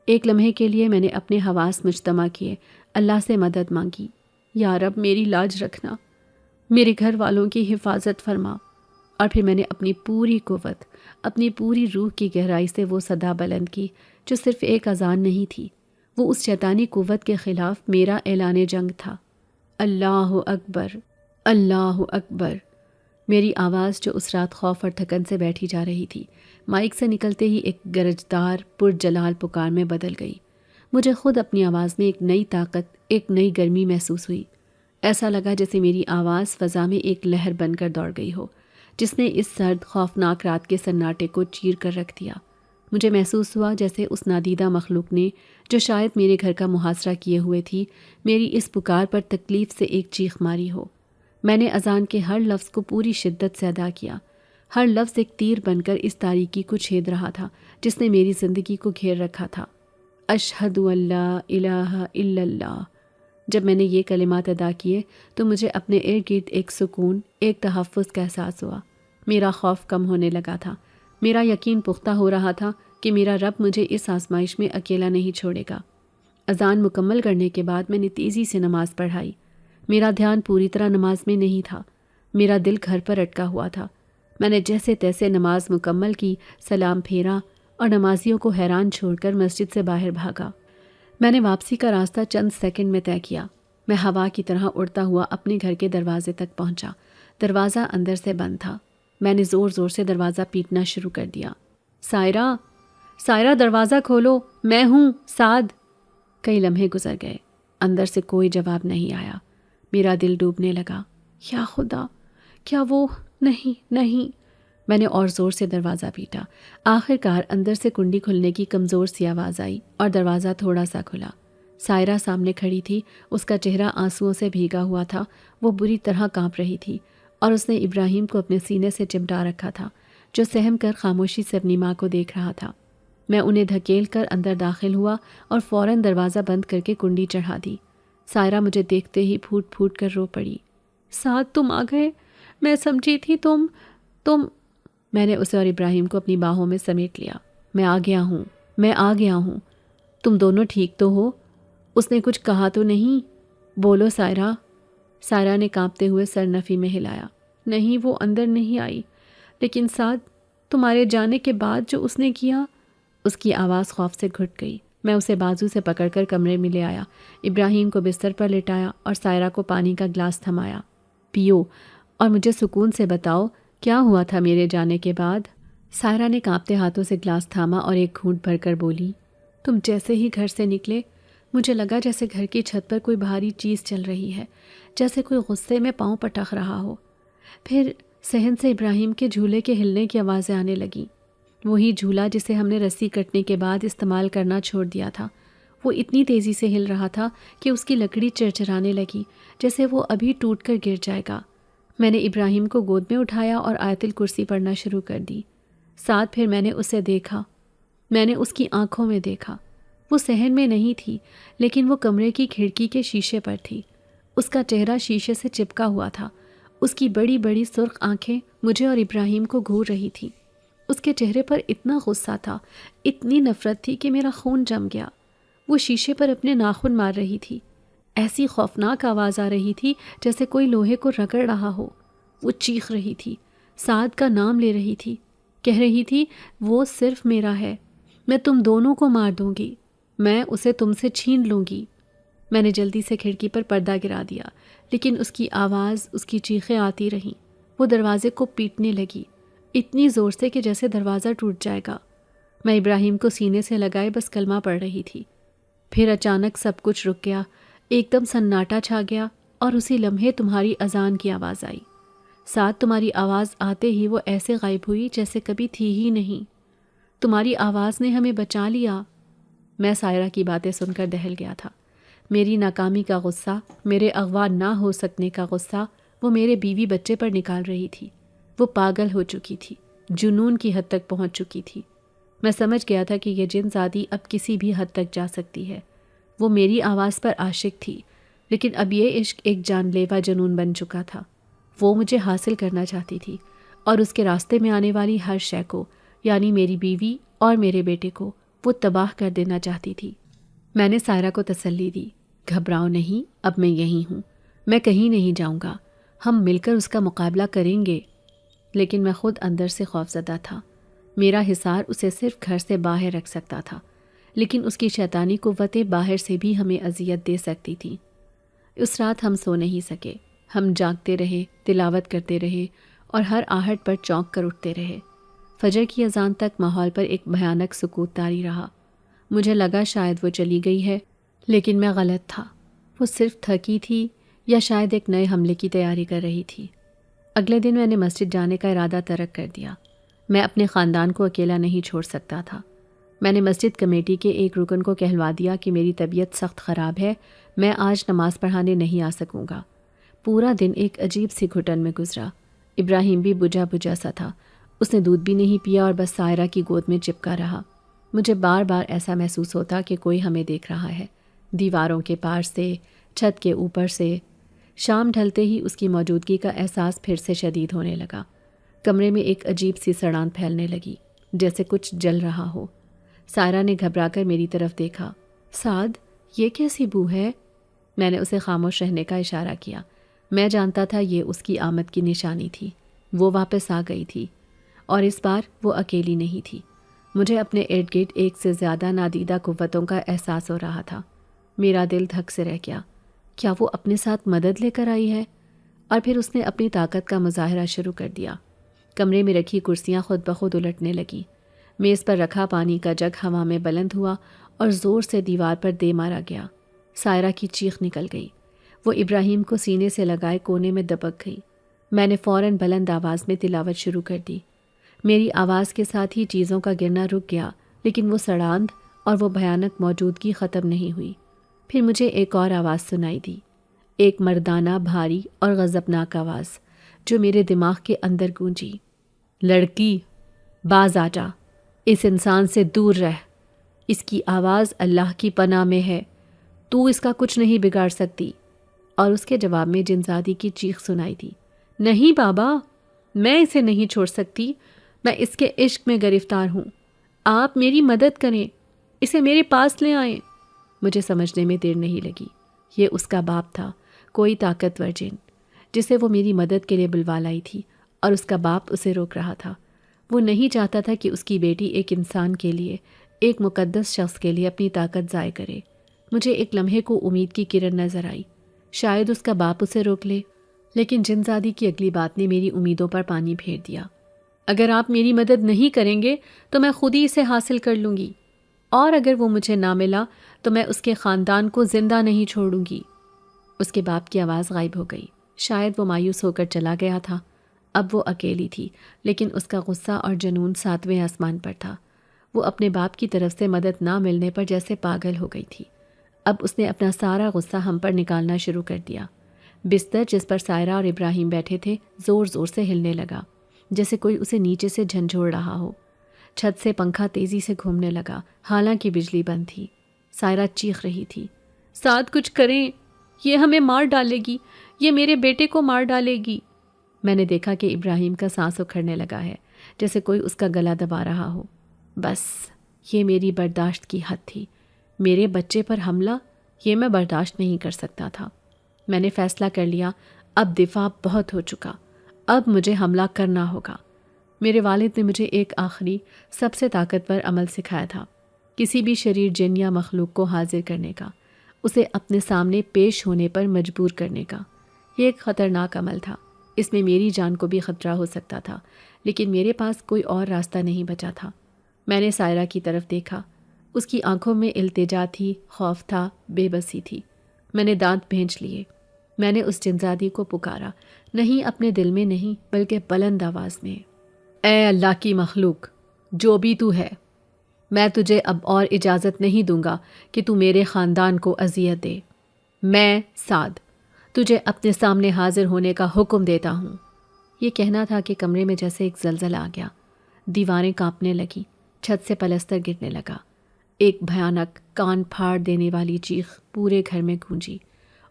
ایک لمحے کے لیے میں نے اپنے حواس مجتمع کیے، اللہ سے مدد مانگی۔ یا رب، میری لاج رکھنا، میرے گھر والوں کی حفاظت فرما۔ اور پھر میں نے اپنی پوری قوت، اپنی پوری روح کی گہرائی سے وہ صدا بلند کی جو صرف ایک اذان نہیں تھی، وہ اس شیطانی قوت کے خلاف میرا اعلان جنگ تھا۔ اللہ اکبر، اللہ اکبر۔ میری آواز جو اس رات خوف اور تھکن سے بیٹھی جا رہی تھی، مائک سے نکلتے ہی ایک گرجدار پرجلال پکار میں بدل گئی۔ مجھے خود اپنی آواز میں ایک نئی طاقت، ایک نئی گرمی محسوس ہوئی۔ ایسا لگا جیسے میری آواز فضا میں ایک لہر بن کر دوڑ گئی ہو، جس نے اس سرد خوفناک رات کے سناٹے کو چیر کر رکھ دیا۔ مجھے محسوس ہوا جیسے اس نادیدہ مخلوق نے، جو شاید میرے گھر کا محاصرہ کیے ہوئے تھی، میری اس پکار پر تکلیف سے ایک چیخ ماری ہو۔ میں نے اذان کے ہر لفظ کو پوری شدت سے ادا کیا۔ ہر لفظ ایک تیر بن کر اس تاریکی کو چھید رہا تھا جس نے میری زندگی کو گھیر رکھا تھا۔ اشہد ان لا الہ الا اللہ۔ جب میں نے یہ کلمات ادا کیے تو مجھے اپنے ارد گرد ایک سکون، ایک تحفظ کا احساس ہوا۔ میرا خوف کم ہونے لگا تھا۔ میرا یقین پختہ ہو رہا تھا کہ میرا رب مجھے اس آزمائش میں اکیلا نہیں چھوڑے گا۔ اذان مکمل کرنے کے بعد میں نے تیزی سے نماز پڑھائی۔ میرا دھیان پوری طرح نماز میں نہیں تھا، میرا دل گھر پر اٹکا ہوا تھا۔ میں نے جیسے تیسے نماز مکمل کی، سلام پھیرا اور نمازیوں کو حیران چھوڑ کر مسجد سے باہر بھاگا۔ میں نے واپسی کا راستہ چند سیکنڈ میں طے کیا۔ میں ہوا کی طرح اڑتا ہوا اپنے گھر کے دروازے تک پہنچا۔ دروازہ اندر سے بند تھا۔ میں نے زور زور سے دروازہ پیٹنا شروع کر دیا۔ سائرہ، سائرہ، دروازہ کھولو، میں ہوں، سعد۔ کئی لمحے گزر گئے، اندر سے کوئی جواب نہیں آیا۔ میرا دل ڈوبنے لگا۔ یا خدا، کیا وہ؟ نہیں۔ میں نے اور زور سے دروازہ پیٹا۔ آخر کار اندر سے کنڈی کھلنے کی کمزور سی آواز آئی اور دروازہ تھوڑا سا کھلا۔ سائرہ سامنے کھڑی تھی، اس کا چہرہ آنسوؤں سے بھیگا ہوا تھا، وہ بری طرح کانپ رہی تھی اور اس نے ابراہیم کو اپنے سینے سے چمٹا رکھا تھا، جو سہم کر خاموشی سے اپنی ماں کو دیکھ رہا تھا۔ میں انہیں دھکیل کر اندر داخل ہوا اور فوراً دروازہ بند کر کے کنڈی چڑھا دی۔ سائرہ مجھے دیکھتے ہی پھوٹ پھوٹ کر رو پڑی۔ سعد، تم آ گئے؟ میں سمجھی تھی تم۔ میں نے اسے اور ابراہیم کو اپنی باہوں میں سمیٹ لیا۔ میں آ گیا ہوں۔ تم دونوں ٹھیک تو ہو؟ اس نے کچھ کہا تو نہیں؟ بولو سائرہ۔ سائرہ نے کانپتے ہوئے سر نفی میں ہلایا۔ نہیں، وہ اندر نہیں آئی، لیکن سعد، تمہارے جانے کے بعد جو اس نے کیا۔ اس کی آواز خوف سے گھٹ گئی۔ میں اسے بازو سے پکڑ کر کمرے میں لے آیا، ابراہیم کو بستر پر لٹایا اور سائرہ کو پانی کا گلاس تھمایا۔ پیو اور مجھے سکون سے بتاؤ کیا ہوا تھا میرے جانے کے بعد؟ سائرہ نے کانپتے ہاتھوں سے گلاس تھاما اور ایک گھونٹ بھر کر بولی، تم جیسے ہی گھر سے نکلے مجھے لگا جیسے گھر کی چھت پر کوئی بھاری چیز چل رہی ہے، جیسے کوئی غصے میں پاؤں پٹخ رہا ہو۔ پھر صحن سے ابراہیم کے جھولے کے ہلنے کی آوازیں آنے لگیں۔ وہی جھولا جسے ہم نے رسی کٹنے کے بعد استعمال کرنا چھوڑ دیا تھا، وہ اتنی تیزی سے ہل رہا تھا کہ اس کی لکڑی چرچرانے لگی جیسے وہ ابھی ٹوٹ کر گر جائے گا۔ میں نے ابراہیم کو گود میں اٹھایا اور آیت الکرسی پڑھنا شروع کر دی۔ ساتھ پھر میں نے اسے دیکھا، میں نے اس کی آنکھوں میں دیکھا۔ وہ صحن میں نہیں تھی، لیکن وہ کمرے کی کھڑکی کے شیشے پر تھی۔ اس کا چہرہ شیشے سے چپکا ہوا تھا۔ اس کی بڑی بڑی سرخ آنکھیں مجھے اور ابراہیم کو گھور رہی تھیں۔ اس کے چہرے پر اتنا غصہ تھا، اتنی نفرت تھی کہ میرا خون جم گیا۔ وہ شیشے پر اپنے ناخن مار رہی تھی۔ ایسی خوفناک آواز آ رہی تھی جیسے کوئی لوہے کو رگڑ رہا ہو۔ وہ چیخ رہی تھی، سعد کا نام لے رہی تھی، کہہ رہی تھی وہ صرف میرا ہے، میں تم دونوں کو مار دوں گی، میں اسے تم سے چھین لوں گی۔ میں نے جلدی سے کھڑکی پر پردہ گرا دیا، لیکن اس کی آواز، اس کی چیخیں آتی رہیں۔ وہ دروازے کو پیٹنے لگی، اتنی زور سے کہ جیسے دروازہ ٹوٹ جائے گا۔ میں ابراہیم کو سینے سے لگائے بس کلمہ پڑھ رہی تھی۔ پھر اچانک سب کچھ رک گیا، ایک دم سناٹا چھا گیا، اور اسی لمحے تمہاری اذان کی آواز آئی۔ ساتھ تمہاری آواز آتے ہی وہ ایسے غائب ہوئی جیسے کبھی تھی ہی نہیں۔ تمہاری آواز نے ہمیں بچا لیا۔ میں سائرہ کی باتیں سن کر دہل گیا تھا۔ میری ناکامی کا غصہ، میرے اغوا نہ ہو سکنے کا غصہ وہ میرے بیوی بچے پر نکال رہی تھی۔ وہ پاگل ہو چکی تھی، جنون کی حد تک پہنچ چکی تھی۔ میں سمجھ گیا تھا کہ یہ جن زادی اب کسی بھی حد تک جا سکتی ہے۔ وہ میری آواز پر عاشق تھی، لیکن اب یہ عشق ایک جان لیوا جنون بن چکا تھا۔ وہ مجھے حاصل کرنا چاہتی تھی، اور اس کے راستے میں آنے والی ہر شے کو، یعنی میری بیوی اور میرے بیٹے کو، وہ تباہ کر دینا چاہتی تھی۔ میں نے سائرہ کو تسلی دی، گھبراؤ نہیں، اب میں یہیں ہوں، میں کہیں نہیں جاؤں گا، ہم مل کر اس کا مقابلہ کریں گے۔ لیکن میں خود اندر سے خوفزدہ تھا۔ میرا حصار اسے صرف گھر سے باہر رکھ سکتا تھا، لیکن اس کی شیطانی قوتیں باہر سے بھی ہمیں اذیت دے سکتی تھیں۔ اس رات ہم سو نہیں سکے، ہم جاگتے رہے، تلاوت کرتے رہے، اور ہر آہٹ پر چونک کر اٹھتے رہے۔ فجر کی اذان تک ماحول پر ایک بھیانک سکوت طاری رہا۔ مجھے لگا شاید وہ چلی گئی ہے، لیکن میں غلط تھا۔ وہ صرف تھکی تھی، یا شاید ایک نئے حملے کی تیاری کر رہی تھی۔ اگلے دن میں نے مسجد جانے کا ارادہ ترک کر دیا۔ میں اپنے خاندان کو اکیلا نہیں چھوڑ سکتا تھا۔ میں نے مسجد کمیٹی کے ایک رکن کو کہلوا دیا کہ میری طبیعت سخت خراب ہے، میں آج نماز پڑھانے نہیں آ سکوں گا۔ پورا دن ایک عجیب سی گھٹن میں گزرا۔ ابراہیم بھی بجھا بجھا سا تھا، اس نے دودھ بھی نہیں پیا اور بس سائرہ کی گود میں چپکا رہا۔ مجھے بار بار ایسا محسوس ہوتا کہ کوئی ہمیں دیکھ رہا ہے، دیواروں کے پار سے، چھت کے اوپر سے۔ شام ڈھلتے ہی اس کی موجودگی کا احساس پھر سے شدید ہونے لگا۔ کمرے میں ایک عجیب سی سڑان پھیلنے لگی، جیسے کچھ جل رہا ہو۔ سائرہ نے گھبرا کر میری طرف دیکھا۔ سعد، یہ کیسی بو ہے؟ میں نے اسے خاموش رہنے کا اشارہ کیا۔ میں جانتا تھا یہ اس کی آمد کی نشانی تھی۔ وہ واپس آ گئی تھی، اور اس بار وہ اکیلی نہیں تھی۔ مجھے اپنے ارد گرد ایک سے زیادہ نادیدہ قوتوں کا احساس ہو رہا تھا۔ میرا دل دھک سے رہ گیا۔ کیا وہ اپنے ساتھ مدد لے کر آئی ہے؟ اور پھر اس نے اپنی طاقت کا مظاہرہ شروع کر دیا۔ کمرے میں رکھی کرسیاں خود بخود الٹنے لگیں۔ میز پر رکھا پانی کا جگ ہوا میں بلند ہوا اور زور سے دیوار پر دے مارا گیا۔ سائرہ کی چیخ نکل گئی۔ وہ ابراہیم کو سینے سے لگائے کونے میں دبک گئی۔ میں نے فوراً بلند آواز میں تلاوت شروع کر دی۔ میری آواز کے ساتھ ہی چیزوں کا گرنا رک گیا، لیکن وہ سڑاند اور وہ بھیانک موجودگی ختم نہیں ہوئی۔ پھر مجھے ایک اور آواز سنائی دی، ایک مردانہ، بھاری اور غضبناک آواز جو میرے دماغ کے اندر گونجی۔ لڑکی، باز آ جا، اس انسان سے دور رہ، اس کی آواز اللہ کی پناہ میں ہے، تو اس کا کچھ نہیں بگاڑ سکتی۔ اور اس کے جواب میں جنزادی کی چیخ سنائی دی، نہیں بابا، میں اسے نہیں چھوڑ سکتی، میں اس کے عشق میں گرفتار ہوں، آپ میری مدد کریں، اسے میرے پاس لے آئیں۔ مجھے سمجھنے میں دیر نہیں لگی، یہ اس کا باپ تھا، کوئی طاقتور جن، جسے وہ میری مدد کے لیے بلوا لائی تھی، اور اس کا باپ اسے روک رہا تھا۔ وہ نہیں چاہتا تھا کہ اس کی بیٹی ایک انسان کے لیے، ایک مقدس شخص کے لیے اپنی طاقت ضائع کرے۔ مجھے ایک لمحے کو امید کی کرن نظر آئی، شاید اس کا باپ اسے روک لے، لیکن جنزادی کی اگلی بات نے میری امیدوں پر پانی پھیر دیا۔ اگر آپ میری مدد نہیں کریں گے تو میں خود ہی اسے حاصل کر لوں گی، اور اگر وہ مجھے نہ ملا تو میں اس کے خاندان کو زندہ نہیں چھوڑوں گی۔ اس کے باپ کی آواز غائب ہو گئی۔ شاید وہ مایوس ہو کر چلا گیا تھا۔ اب وہ اکیلی تھی، لیکن اس کا غصہ اور جنون ساتویں آسمان پر تھا۔ وہ اپنے باپ کی طرف سے مدد نہ ملنے پر جیسے پاگل ہو گئی تھی۔ اب اس نے اپنا سارا غصہ ہم پر نکالنا شروع کر دیا۔ بستر جس پر سائرہ اور ابراہیم بیٹھے تھے زور زور سے ہلنے لگا، جیسے کوئی اسے نیچے سے جھنجھوڑ رہا ہو۔ چھت سے پنکھا تیزی سے گھومنے لگا، حالانکہ بجلی بند تھی۔ سائرہ چیخ رہی تھی، سعد کچھ کریں، یہ ہمیں مار ڈالے گی، یہ میرے بیٹے کو مار ڈالے گی۔ میں نے دیکھا کہ ابراہیم کا سانس اکھڑنے لگا ہے، جیسے کوئی اس کا گلا دبا رہا ہو۔ بس یہ میری برداشت کی حد تھی۔ میرے بچے پر حملہ، یہ میں برداشت نہیں کر سکتا تھا۔ میں نے فیصلہ کر لیا، اب دفاع بہت ہو چکا، اب مجھے حملہ کرنا ہوگا۔ میرے والد نے مجھے ایک آخری سب سے طاقتور عمل سکھایا تھا، کسی بھی شریر جن یا مخلوق کو حاضر کرنے کا، اسے اپنے سامنے پیش ہونے پر مجبور کرنے کا۔ یہ ایک خطرناک عمل تھا، اس میں میری جان کو بھی خطرہ ہو سکتا تھا، لیکن میرے پاس کوئی اور راستہ نہیں بچا تھا۔ میں نے سائرہ کی طرف دیکھا، اس کی آنکھوں میں التجا تھی، خوف تھا، بے بسی تھی۔ میں نے دانت بھینچ لیے۔ میں نے اس جنزادی کو پکارا، نہیں اپنے دل میں نہیں بلکہ بلند آواز میں، اے اللہ کی مخلوق، جو بھی تو ہے، میں تجھے اب اور اجازت نہیں دوں گا کہ تو میرے خاندان کو اذیت دے۔ میں سعد تجھے اپنے سامنے حاضر ہونے کا حکم دیتا ہوں۔ یہ کہنا تھا کہ کمرے میں جیسے ایک زلزلہ آ گیا، دیواریں کانپنے لگیں، چھت سے پلستر گرنے لگا۔ ایک بھیانک کان پھاڑ دینے والی چیخ پورے گھر میں گونجی،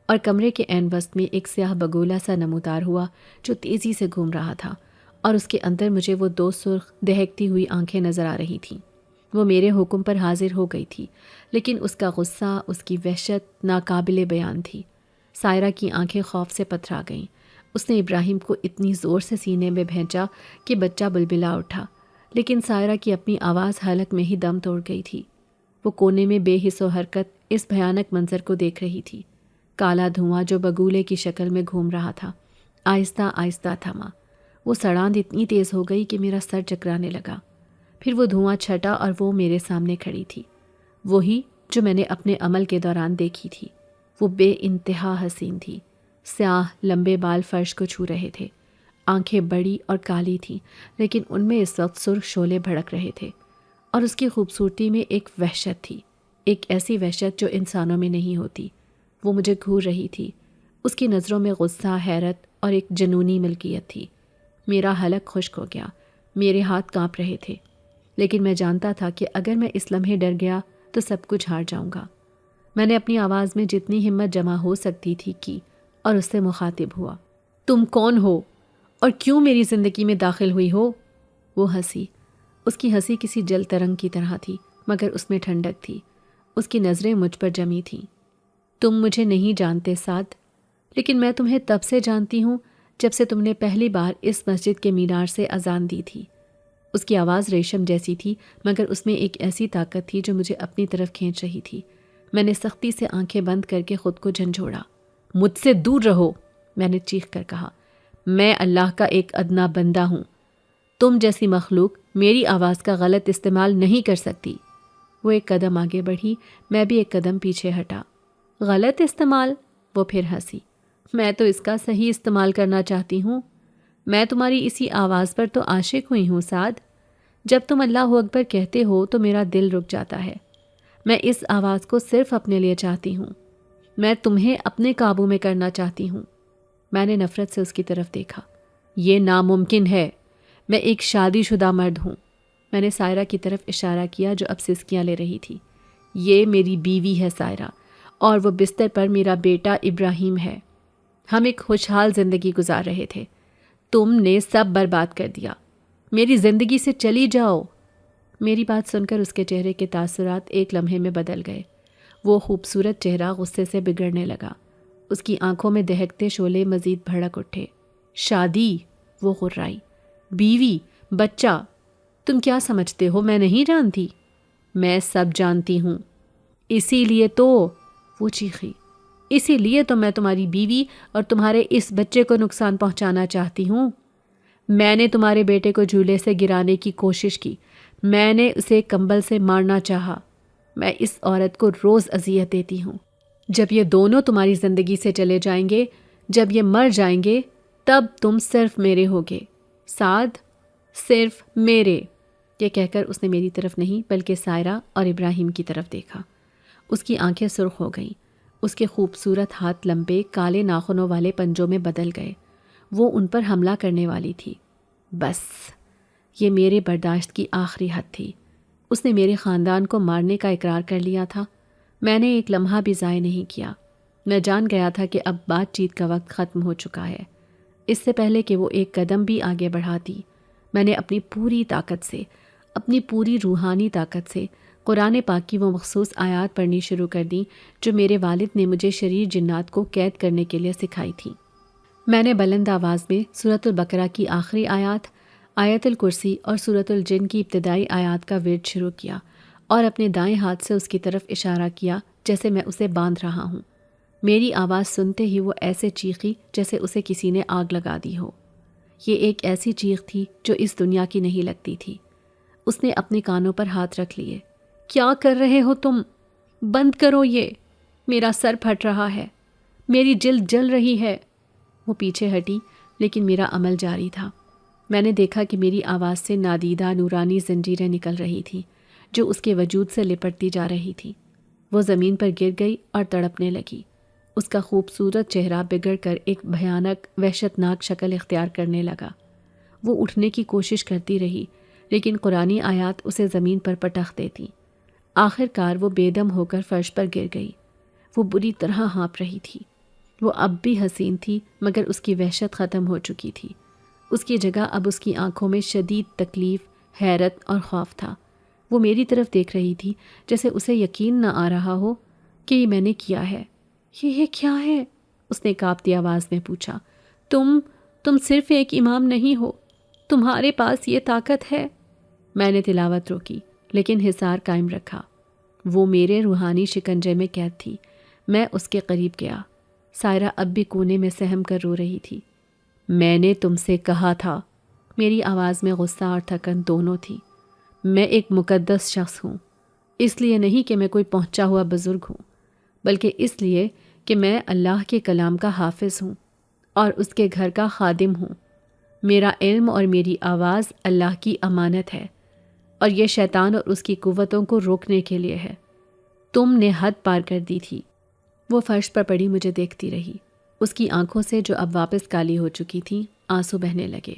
اور کمرے کے عین وسط میں ایک سیاہ بگولا سا نمودار ہوا جو تیزی سے گھوم رہا تھا، اور اس کے اندر مجھے وہ دو سرخ دہکتی ہوئی آنکھیں نظر آ رہی تھیں۔ وہ میرے حکم پر حاضر ہو گئی تھی، لیکن اس کا غصہ، اس کی وحشت ناقابل بیان تھی۔ سائرہ کی آنکھیں خوف سے پتھرا گئیں۔ اس نے ابراہیم کو اتنی زور سے سینے میں بھینچا کہ بچہ بلبلا اٹھا، لیکن سائرہ کی اپنی آواز حلق میں ہی دم توڑ گئی تھی۔ وہ کونے میں بے حس و حرکت اس بھیانک منظر کو دیکھ رہی تھی۔ کالا دھواں جو بگولے کی شکل میں گھوم رہا تھا، آہستہ آہستہ تھما۔ وہ سڑاند اتنی تیز ہو گئی کہ میرا سر چکرانے لگا۔ پھر وہ دھواں چھٹا اور وہ میرے سامنے کھڑی تھی، وہی جو میں نے اپنے عمل کے دوران دیکھی تھی۔ وہ بے انتہا حسین تھی۔ سیاہ لمبے بال فرش کو چھو رہے تھے، آنکھیں بڑی اور کالی تھیں، لیکن ان میں اس وقت سرخ شعلے بھڑک رہے تھے، اور اس کی خوبصورتی میں ایک وحشت تھی، ایک ایسی وحشت جو انسانوں میں نہیں ہوتی۔ وہ مجھے گھور رہی تھی۔ اس کی نظروں میں غصہ، حیرت اور ایک جنونی ملکیت تھی۔ میرا حلق خشک ہو گیا، میرے ہاتھ کانپ رہے تھے، لیکن میں جانتا تھا کہ اگر میں اس لمحے ڈر گیا تو سب کچھ ہار جاؤں گا۔ میں نے اپنی آواز میں جتنی ہمت جمع ہو سکتی تھی کی، اور اس سے مخاطب ہوا، تم کون ہو اور کیوں میری زندگی میں داخل ہوئی ہو؟ وہ ہنسی۔ اس کی ہنسی کسی جل ترنگ کی طرح تھی، مگر اس میں ٹھنڈک تھی۔ اس کی نظریں مجھ پر جمی تھیں۔ تم مجھے نہیں جانتے سعد، لیکن میں تمہیں تب سے جانتی ہوں جب سے تم نے پہلی بار اس مسجد کے مینار سے اذان دی تھی۔ اس کی آواز ریشم جیسی تھی، مگر اس میں ایک ایسی طاقت تھی جو مجھے اپنی طرف کھینچ رہی تھی۔ میں نے سختی سے آنکھیں بند کر کے خود کو جھنجھوڑا۔ مجھ سے دور رہو، میں نے چیخ کر کہا۔ میں اللہ کا ایک ادنا بندہ ہوں۔ تم جیسی مخلوق میری آواز کا غلط استعمال نہیں کر سکتی۔ وہ ایک قدم آگے بڑھی، میں بھی ایک قدم پیچھے ہٹا۔ غلط استعمال؟ وہ پھر ہنسی۔ میں تو اس کا صحیح استعمال کرنا چاہتی ہوں۔ میں تمہاری اسی آواز پر تو عاشق ہوئی ہوں سعد۔ جب تم اللہ اکبر کہتے ہو تو میرا دل رک جاتا ہے۔ میں اس آواز کو صرف اپنے لیے چاہتی ہوں۔ میں تمہیں اپنے قابو میں کرنا چاہتی ہوں۔ میں نے نفرت سے اس کی طرف دیکھا۔ یہ ناممکن ہے، میں ایک شادی شدہ مرد ہوں۔ میں نے سائرہ کی طرف اشارہ کیا جو اب سسکیاں لے رہی تھی۔ یہ میری بیوی ہے سائرہ، اور وہ بستر پر میرا بیٹا ابراہیم ہے۔ ہم ایک خوشحال زندگی گزار رہے تھے، تم نے سب برباد کر دیا۔ میری زندگی سے چلی جاؤ۔ میری بات سن کر اس کے چہرے کے تاثرات ایک لمحے میں بدل گئے۔ وہ خوبصورت چہرہ غصے سے بگڑنے لگا۔ اس کی آنکھوں میں دہکتے شعلے مزید بھڑک اٹھے۔ شادی؟ وہ غرائی۔ بیوی؟ بچہ؟ تم کیا سمجھتے ہو میں نہیں جانتی؟ میں سب جانتی ہوں۔ اسی لیے تو، وہ چیخی، اسی لیے تو میں تمہاری بیوی اور تمہارے اس بچے کو نقصان پہنچانا چاہتی ہوں۔ میں نے تمہارے بیٹے کو جھولے سے گرانے کی کوشش کی، میں نے اسے کمبل سے مارنا چاہا۔ میں اس عورت کو روز اذیت دیتی ہوں۔ جب یہ دونوں تمہاری زندگی سے چلے جائیں گے، جب یہ مر جائیں گے، تب تم صرف میرے ہوگے سعد، صرف میرے۔ یہ کہہ کر اس نے میری طرف نہیں بلکہ سائرہ اور ابراہیم کی طرف دیکھا۔ اس کی آنکھیں سرخ ہو گئیں، اس کے خوبصورت ہاتھ لمبے کالے ناخنوں والے پنجوں میں بدل گئے۔ وہ ان پر حملہ کرنے والی تھی۔ بس یہ میرے برداشت کی آخری حد تھی۔ اس نے میرے خاندان کو مارنے کا اقرار کر لیا تھا۔ میں نے ایک لمحہ بھی ضائع نہیں کیا۔ میں جان گیا تھا کہ اب بات چیت کا وقت ختم ہو چکا ہے۔ اس سے پہلے کہ وہ ایک قدم بھی آگے بڑھاتی، میں نے اپنی پوری طاقت سے، اپنی پوری روحانی طاقت سے قرآن پاک کی وہ مخصوص آیات پڑھنی شروع کر دیں جو میرے والد نے مجھے شریر جنات کو قید کرنے کے لیے سکھائی تھی۔ میں نے بلند آواز میں سورۃ البقرہ کی آخری آیات، آیت الکرسی اور سورۃ الجن کی ابتدائی آیات کا ورد شروع کیا اور اپنے دائیں ہاتھ سے اس کی طرف اشارہ کیا جیسے میں اسے باندھ رہا ہوں۔ میری آواز سنتے ہی وہ ایسے چیخی جیسے اسے کسی نے آگ لگا دی ہو۔ یہ ایک ایسی چیخ تھی جو اس دنیا کی نہیں لگتی تھی۔ اس نے اپنے کانوں پر ہاتھ رکھ لیے۔ کیا کر رہے ہو تم؟ بند کرو یہ، میرا سر پھٹ رہا ہے، میری جلد جل رہی ہے۔ وہ پیچھے ہٹی لیکن میرا عمل جاری تھا۔ میں نے دیکھا کہ میری آواز سے نادیدہ نورانی زنجیریں نکل رہی تھیں جو اس کے وجود سے لپٹتی جا رہی تھیں۔ وہ زمین پر گر گئی اور تڑپنے لگی۔ اس کا خوبصورت چہرہ بگڑ کر ایک بھیانک وحشتناک شکل اختیار کرنے لگا۔ وہ اٹھنے کی کوشش کرتی رہی لیکن قرآنی آیات اسے زمین پر پٹخ دیتی۔ آخر کار وہ بے دم ہو کر فرش پر گر گئی۔ وہ بری طرح ہانپ رہی تھی۔ وہ اب بھی حسین تھی مگر اس کی وحشت ختم ہو چکی تھی۔ اس کی جگہ اب اس کی آنکھوں میں شدید تکلیف، حیرت اور خوف تھا۔ وہ میری طرف دیکھ رہی تھی جیسے اسے یقین نہ آ رہا ہو کہ یہ میں نے کیا ہے۔ یہ کیا ہے؟ اس نے کانپتی آواز میں پوچھا۔ تم صرف ایک امام نہیں ہو، تمہارے پاس یہ طاقت ہے۔ میں نے تلاوت روکی لیکن حصار قائم رکھا۔ وہ میرے روحانی شکنجے میں قید تھی۔ میں اس کے قریب گیا۔ سائرہ اب بھی کونے میں سہم کر رو رہی تھی۔ میں نے تم سے کہا تھا۔ میری آواز میں غصہ اور تھکن دونوں تھی۔ میں ایک مقدس شخص ہوں، اس لیے نہیں کہ میں کوئی پہنچا ہوا بزرگ ہوں، بلکہ اس لیے کہ میں اللہ کے کلام کا حافظ ہوں اور اس کے گھر کا خادم ہوں۔ میرا علم اور میری آواز اللہ کی امانت ہے اور یہ شیطان اور اس کی قوتوں کو روکنے کے لیے ہے۔ تم نے حد پار کر دی تھی۔ وہ فرش پر پڑی مجھے دیکھتی رہی۔ اس کی آنکھوں سے جو اب واپس کالی ہو چکی تھیں آنسو بہنے لگے۔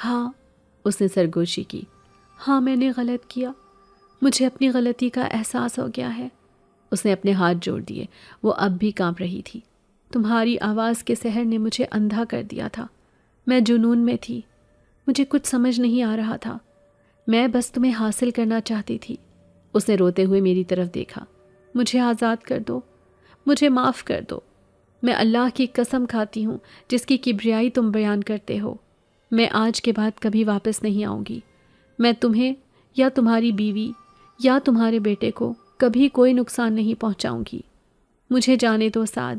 ہاں، اس نے سرگوشی کی، ہاں میں نے غلط کیا، مجھے اپنی غلطی کا احساس ہو گیا ہے۔ اس نے اپنے ہاتھ جوڑ دیے۔ وہ اب بھی کانپ رہی تھی۔ تمہاری آواز کے سحر نے مجھے اندھا کر دیا تھا۔ میں جنون میں تھی، مجھے کچھ سمجھ نہیں آ رہا تھا، میں بس تمہیں حاصل کرنا چاہتی تھی۔ اس نے روتے ہوئے میری طرف دیکھا۔ مجھے آزاد کر دو، مجھے معاف کر دو۔ میں اللہ کی قسم کھاتی ہوں جس کی کبریائی تم بیان کرتے ہو، میں آج کے بعد کبھی واپس نہیں آؤں گی۔ میں تمہیں یا تمہاری بیوی یا تمہارے بیٹے کو کبھی کوئی نقصان نہیں پہنچاؤں گی۔ مجھے جانے دو سعد،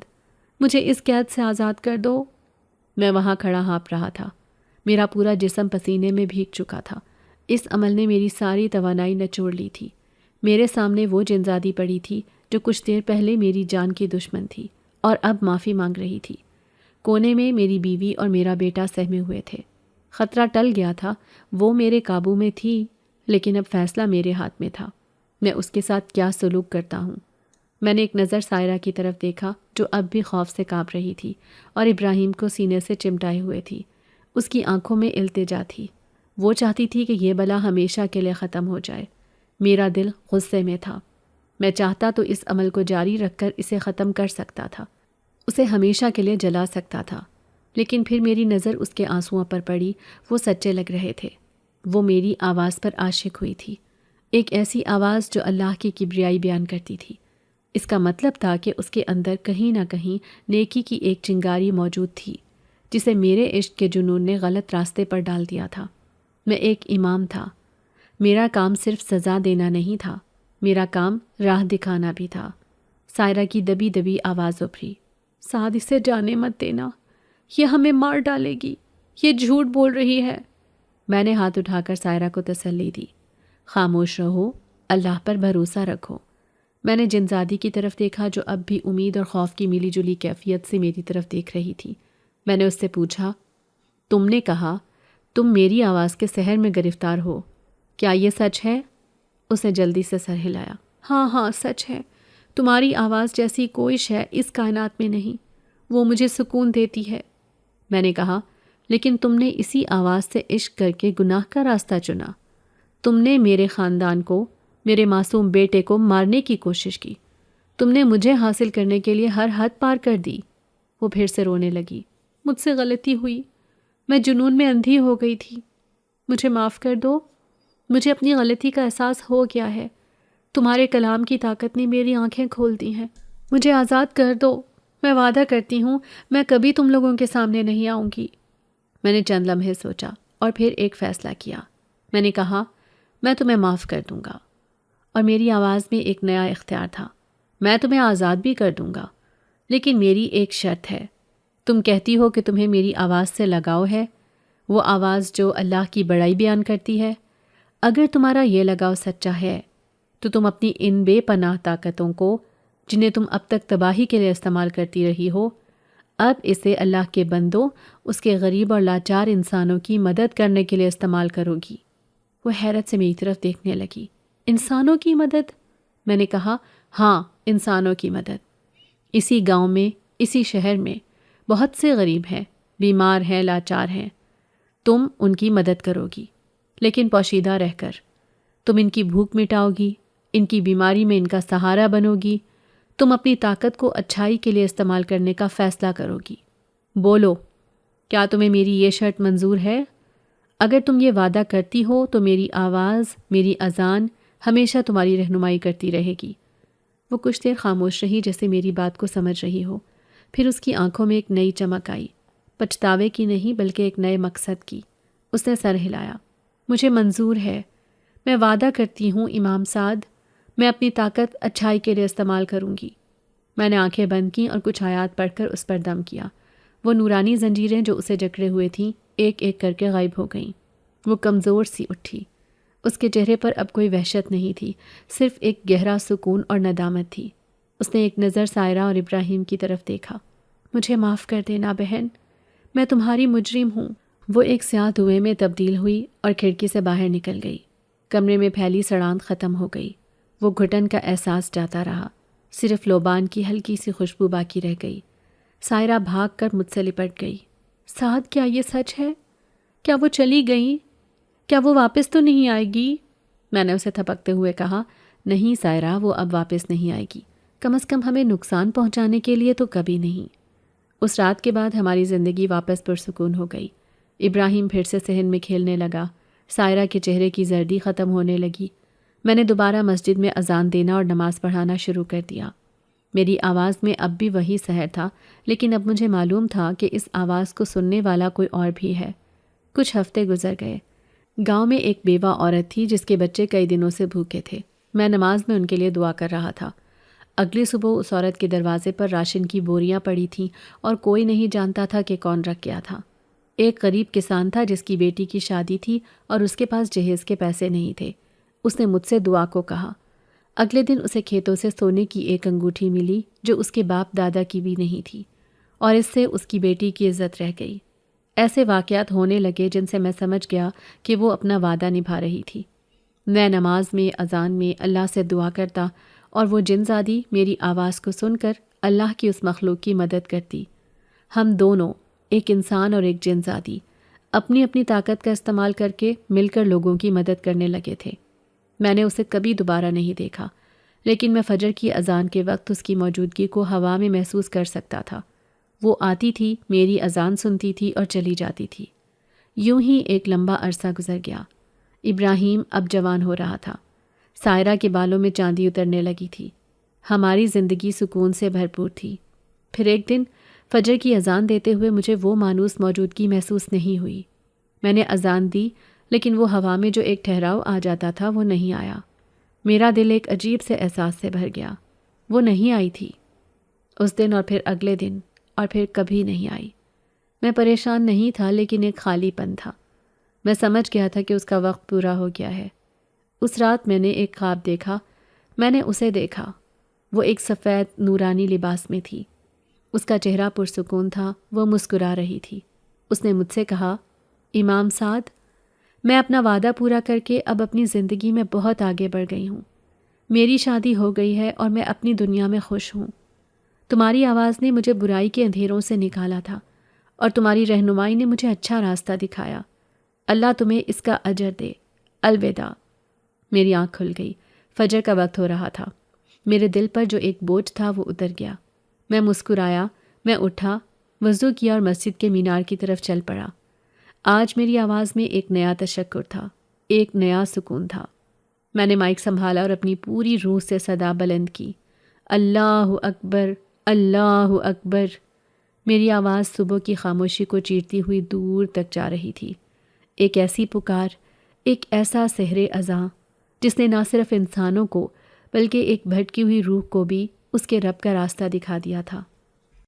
مجھے اس قید سے آزاد کر دو۔ میں وہاں کھڑا ہانپ رہا تھا۔ میرا پورا جسم پسینے میں بھیگ چکا تھا۔ اس عمل نے میری ساری توانائی نچوڑ لی تھی۔ میرے سامنے وہ جنزادی پڑی تھی جو کچھ دیر پہلے میری جان کی دشمن تھی اور اب معافی مانگ رہی تھی۔ کونے میں میری بیوی اور میرا بیٹا سہمے ہوئے تھے۔ خطرہ ٹل گیا تھا، وہ میرے قابو میں تھی، لیکن اب فیصلہ میرے ہاتھ میں تھا۔ میں اس کے ساتھ کیا سلوک کرتا ہوں۔ میں نے ایک نظر سائرہ کی طرف دیکھا جو اب بھی خوف سے کانپ رہی تھی اور ابراہیم کو سینے سے چمٹائے ہوئے تھی۔ اس کی آنکھوں میں التجا تھی۔ وہ چاہتی تھی کہ یہ بلا ہمیشہ کے لیے ختم ہو جائے۔ میرا دل غصے میں تھا۔ میں چاہتا تو اس عمل کو جاری رکھ کر اسے ختم کر سکتا تھا، اسے ہمیشہ کے لیے جلا سکتا تھا، لیکن پھر میری نظر اس کے آنسوؤں پر پڑی۔ وہ سچے لگ رہے تھے۔ وہ میری آواز پر عاشق ہوئی تھی، ایک ایسی آواز جو اللہ کی کبریائی بیان کرتی تھی۔ اس کا مطلب تھا کہ اس کے اندر کہیں نہ کہیں نیکی کی ایک چنگاری موجود تھی جسے میرے عشق کے جنون نے غلط راستے پر ڈال دیا تھا۔ میں ایک امام تھا۔ میرا کام صرف سزا دینا نہیں تھا، میرا کام راہ دکھانا بھی تھا۔ سائرہ کی دبی دبی آواز ابھری، سعد اسے جانے مت دینا، یہ ہمیں مار ڈالے گی، یہ جھوٹ بول رہی ہے۔ میں نے ہاتھ اٹھا کر سائرہ کو تسلی دی، خاموش رہو، اللہ پر بھروسہ رکھو۔ میں نے جنزادی کی طرف دیکھا جو اب بھی امید اور خوف کی ملی جلی کیفیت سے میری طرف دیکھ رہی تھی۔ میں نے اس سے پوچھا، تم نے کہا تم میری آواز کے سحر میں گرفتار ہو، کیا یہ سچ ہے؟ اس نے جلدی سے سر ہلایا۔ ہاں ہاں سچ ہے، تمہاری آواز جیسی کوئی شے اس کائنات میں نہیں، وہ مجھے سکون دیتی ہے۔ میں نے کہا، لیکن تم نے اسی آواز سے عشق کر کے گناہ کا راستہ چنا، تم نے میرے خاندان کو، میرے معصوم بیٹے کو مارنے کی کوشش کی، تم نے مجھے حاصل کرنے کے لیے ہر حد پار کر دی۔ وہ پھر سے رونے لگی۔ مجھ سے غلطی ہوئی، میں جنون میں اندھی ہو گئی تھی، مجھے معاف کر دو، مجھے اپنی غلطی کا احساس ہو گیا ہے، تمہارے کلام کی طاقت نے میری آنکھیں کھول دی ہیں، مجھے آزاد کر دو، میں وعدہ کرتی ہوں میں کبھی تم لوگوں کے سامنے نہیں آؤں گی۔ میں نے چند لمحے سوچا اور پھر ایک فیصلہ کیا۔ میں نے کہا، میں تمہیں معاف کر دوں گا، اور میری آواز میں ایک نیا اختیار تھا، میں تمہیں آزاد بھی کر دوں گا، لیکن میری ایک شرط ہے۔ تم کہتی ہو کہ تمہیں میری آواز سے لگاؤ ہے، وہ آواز جو اللہ کی بڑائی بیان کرتی ہے۔ اگر تمہارا یہ لگاؤ سچا ہے تو تم اپنی ان بے پناہ طاقتوں کو، جنہیں تم اب تک تباہی کے لیے استعمال کرتی رہی ہو، اب اسے اللہ کے بندوں، اس کے غریب اور لاچار انسانوں کی مدد کرنے کے لیے استعمال کرو گی۔ وہ حیرت سے میری طرف دیکھنے لگی۔ انسانوں کی مدد؟ میں نے کہا، ہاں، انسانوں کی مدد۔ اسی گاؤں میں، اسی شہر میں بہت سے غریب ہیں، بیمار ہیں، لاچار ہیں، تم ان کی مدد کرو گی، لیکن پوشیدہ رہ کر۔ تم ان کی بھوک مٹاؤ گی، ان کی بیماری میں ان کا سہارا بنو گی، تم اپنی طاقت کو اچھائی کے لیے استعمال کرنے کا فیصلہ کرو گی۔ بولو، کیا تمہیں میری یہ شرط منظور ہے؟ اگر تم یہ وعدہ کرتی ہو تو میری آواز، میری اذان ہمیشہ تمہاری رہنمائی کرتی رہے گی۔ وہ کچھ دیر خاموش رہی، جیسے میری بات کو سمجھ رہی ہو، پھر اس کی آنکھوں میں ایک نئی چمک آئی، پچھتاوے کی نہیں بلکہ ایک نئے مقصد کی۔ اس نے سر ہلایا۔ مجھے منظور ہے، میں وعدہ کرتی ہوں امام سعد، میں اپنی طاقت اچھائی کے لیے استعمال کروں گی۔ میں نے آنکھیں بند کیں اور کچھ آیات پڑھ کر اس پر دم کیا۔ وہ نورانی زنجیریں جو اسے جکڑے ہوئے تھیں ایک ایک کر کے غائب ہو گئیں۔ وہ کمزور سی اٹھی۔ اس کے چہرے پر اب کوئی وحشت نہیں تھی، صرف ایک گہرا سکون اور ندامت تھی۔ اس نے ایک نظر سائرہ اور ابراہیم کی طرف دیکھا۔ مجھے معاف کر دینا بہن، میں تمہاری مجرم ہوں۔ وہ ایک سیاہ دھوئیں میں تبدیل ہوئی اور کھڑکی سے باہر نکل گئی۔ کمرے میں پھیلی سڑاند ختم ہو گئی۔ وہ گھٹن کا احساس جاتا رہا، صرف لوبان کی ہلکی سی خوشبو باقی رہ گئی۔ سائرہ بھاگ کر مجھ سے لپٹ گئی۔ سعد، کیا یہ سچ ہے؟ کیا وہ چلی گئی؟ کیا وہ واپس تو نہیں آئے گی؟ میں نے اسے تھپکتے ہوئے کہا، نہیں سائرہ، وہ اب واپس نہیں آئے گی، کم از کم ہمیں نقصان پہنچانے کے لیے تو کبھی نہیں۔ اس رات کے بعد ہماری زندگی واپس پرسکون ہو گئی۔ ابراہیم پھر سے صحن میں کھیلنے لگا، سائرہ کے چہرے کی زردی ختم ہونے لگی۔ میں نے دوبارہ مسجد میں اذان دینا اور نماز پڑھانا شروع کر دیا۔ میری آواز میں اب بھی وہی سحر تھا، لیکن اب مجھے معلوم تھا کہ اس آواز کو سننے والا کوئی اور بھی ہے۔ کچھ ہفتے گزر گئے۔ گاؤں میں ایک بیوہ عورت تھی جس کے بچے کئی دنوں سے بھوکے تھے۔ میں نماز میں ان کے لیے دعا کر رہا تھا۔ اگلی صبح اس عورت کے دروازے پر راشن کی بوریاں پڑی تھیں اور کوئی نہیں جانتا تھا کہ کون رکھ گیا تھا۔ ایک غریب کسان تھا جس کی بیٹی کی شادی تھی اور اس کے پاس جہیز کے پیسے نہیں تھے۔ اس نے مجھ سے دعا کو کہا۔ اگلے دن اسے کھیتوں سے سونے کی ایک انگوٹھی ملی جو اس کے باپ دادا کی بھی نہیں تھی، اور اس سے اس کی بیٹی کی عزت رہ گئی۔ ایسے واقعات ہونے لگے جن سے میں سمجھ گیا کہ وہ اپنا وعدہ نبھا رہی تھی۔ میں نماز میں، اذان میں اللہ سے دعا کرتا اور وہ جن زادی میری آواز کو سن کر اللہ کی اس مخلوق کی مدد کرتی۔ ہم دونوں، ایک انسان اور ایک جن زادی، اپنی اپنی طاقت کا استعمال کر کے مل کر لوگوں کی مدد کرنے لگے تھے۔ میں نے اسے کبھی دوبارہ نہیں دیکھا، لیکن میں فجر کی اذان کے وقت اس کی موجودگی کو ہوا میں محسوس کر سکتا تھا۔ وہ آتی تھی، میری اذان سنتی تھی اور چلی جاتی تھی۔ یوں ہی ایک لمبا عرصہ گزر گیا۔ ابراہیم اب جوان ہو رہا تھا۔ سائرہ کے بالوں میں چاندی اترنے لگی تھی۔ ہماری زندگی سکون سے بھرپور تھی۔ پھر ایک دن فجر کی اذان دیتے ہوئے مجھے وہ مانوس موجودگی محسوس نہیں ہوئی۔ میں نے اذان دی، لیکن وہ ہوا میں جو ایک ٹھہراؤ آ جاتا تھا وہ نہیں آیا۔ میرا دل ایک عجیب سے احساس سے بھر گیا۔ وہ نہیں آئی تھی، اس دن اور پھر اگلے دن اور پھر کبھی نہیں آئی۔ میں پریشان نہیں تھا، لیکن ایک خالی پن تھا۔ میں سمجھ گیا تھا کہ اس کا وقت پورا ہو گیا ہے۔ اس رات میں نے ایک خواب دیکھا، میں نے اسے دیکھا۔ وہ ایک سفید نورانی لباس میں تھی، اس کا چہرہ پرسکون تھا، وہ مسکرا رہی تھی۔ اس نے مجھ سے کہا، امام سعد، میں اپنا وعدہ پورا کر کے اب اپنی زندگی میں بہت آگے بڑھ گئی ہوں۔ میری شادی ہو گئی ہے اور میں اپنی دنیا میں خوش ہوں۔ تمہاری آواز نے مجھے برائی کے اندھیروں سے نکالا تھا اور تمہاری رہنمائی نے مجھے اچھا راستہ دکھایا۔ اللہ تمہیں اس کا اجر دے۔ الوداع۔ میری آنکھ کھل گئی۔ فجر کا وقت ہو رہا تھا۔ میرے دل پر جو ایک بوجھ تھا وہ اتر گیا۔ میں مسکرایا، میں اٹھا، وضو کیا اور مسجد کے مینار کی طرف چل پڑا۔ آج میری آواز میں ایک نیا تشکر تھا، ایک نیا سکون تھا۔ میں نے مائک سنبھالا اور اپنی پوری روح سے صدا بلند کی، اللہ اکبر، اللہ اکبر۔ میری آواز صبح کی خاموشی کو چیرتی ہوئی دور تک جا رہی تھی، ایک ایسی پکار، ایک ایسا سحر اذاں جس نے نہ صرف انسانوں کو بلکہ ایک بھٹکی ہوئی روح کو بھی اس کے رب کا راستہ دکھا دیا تھا۔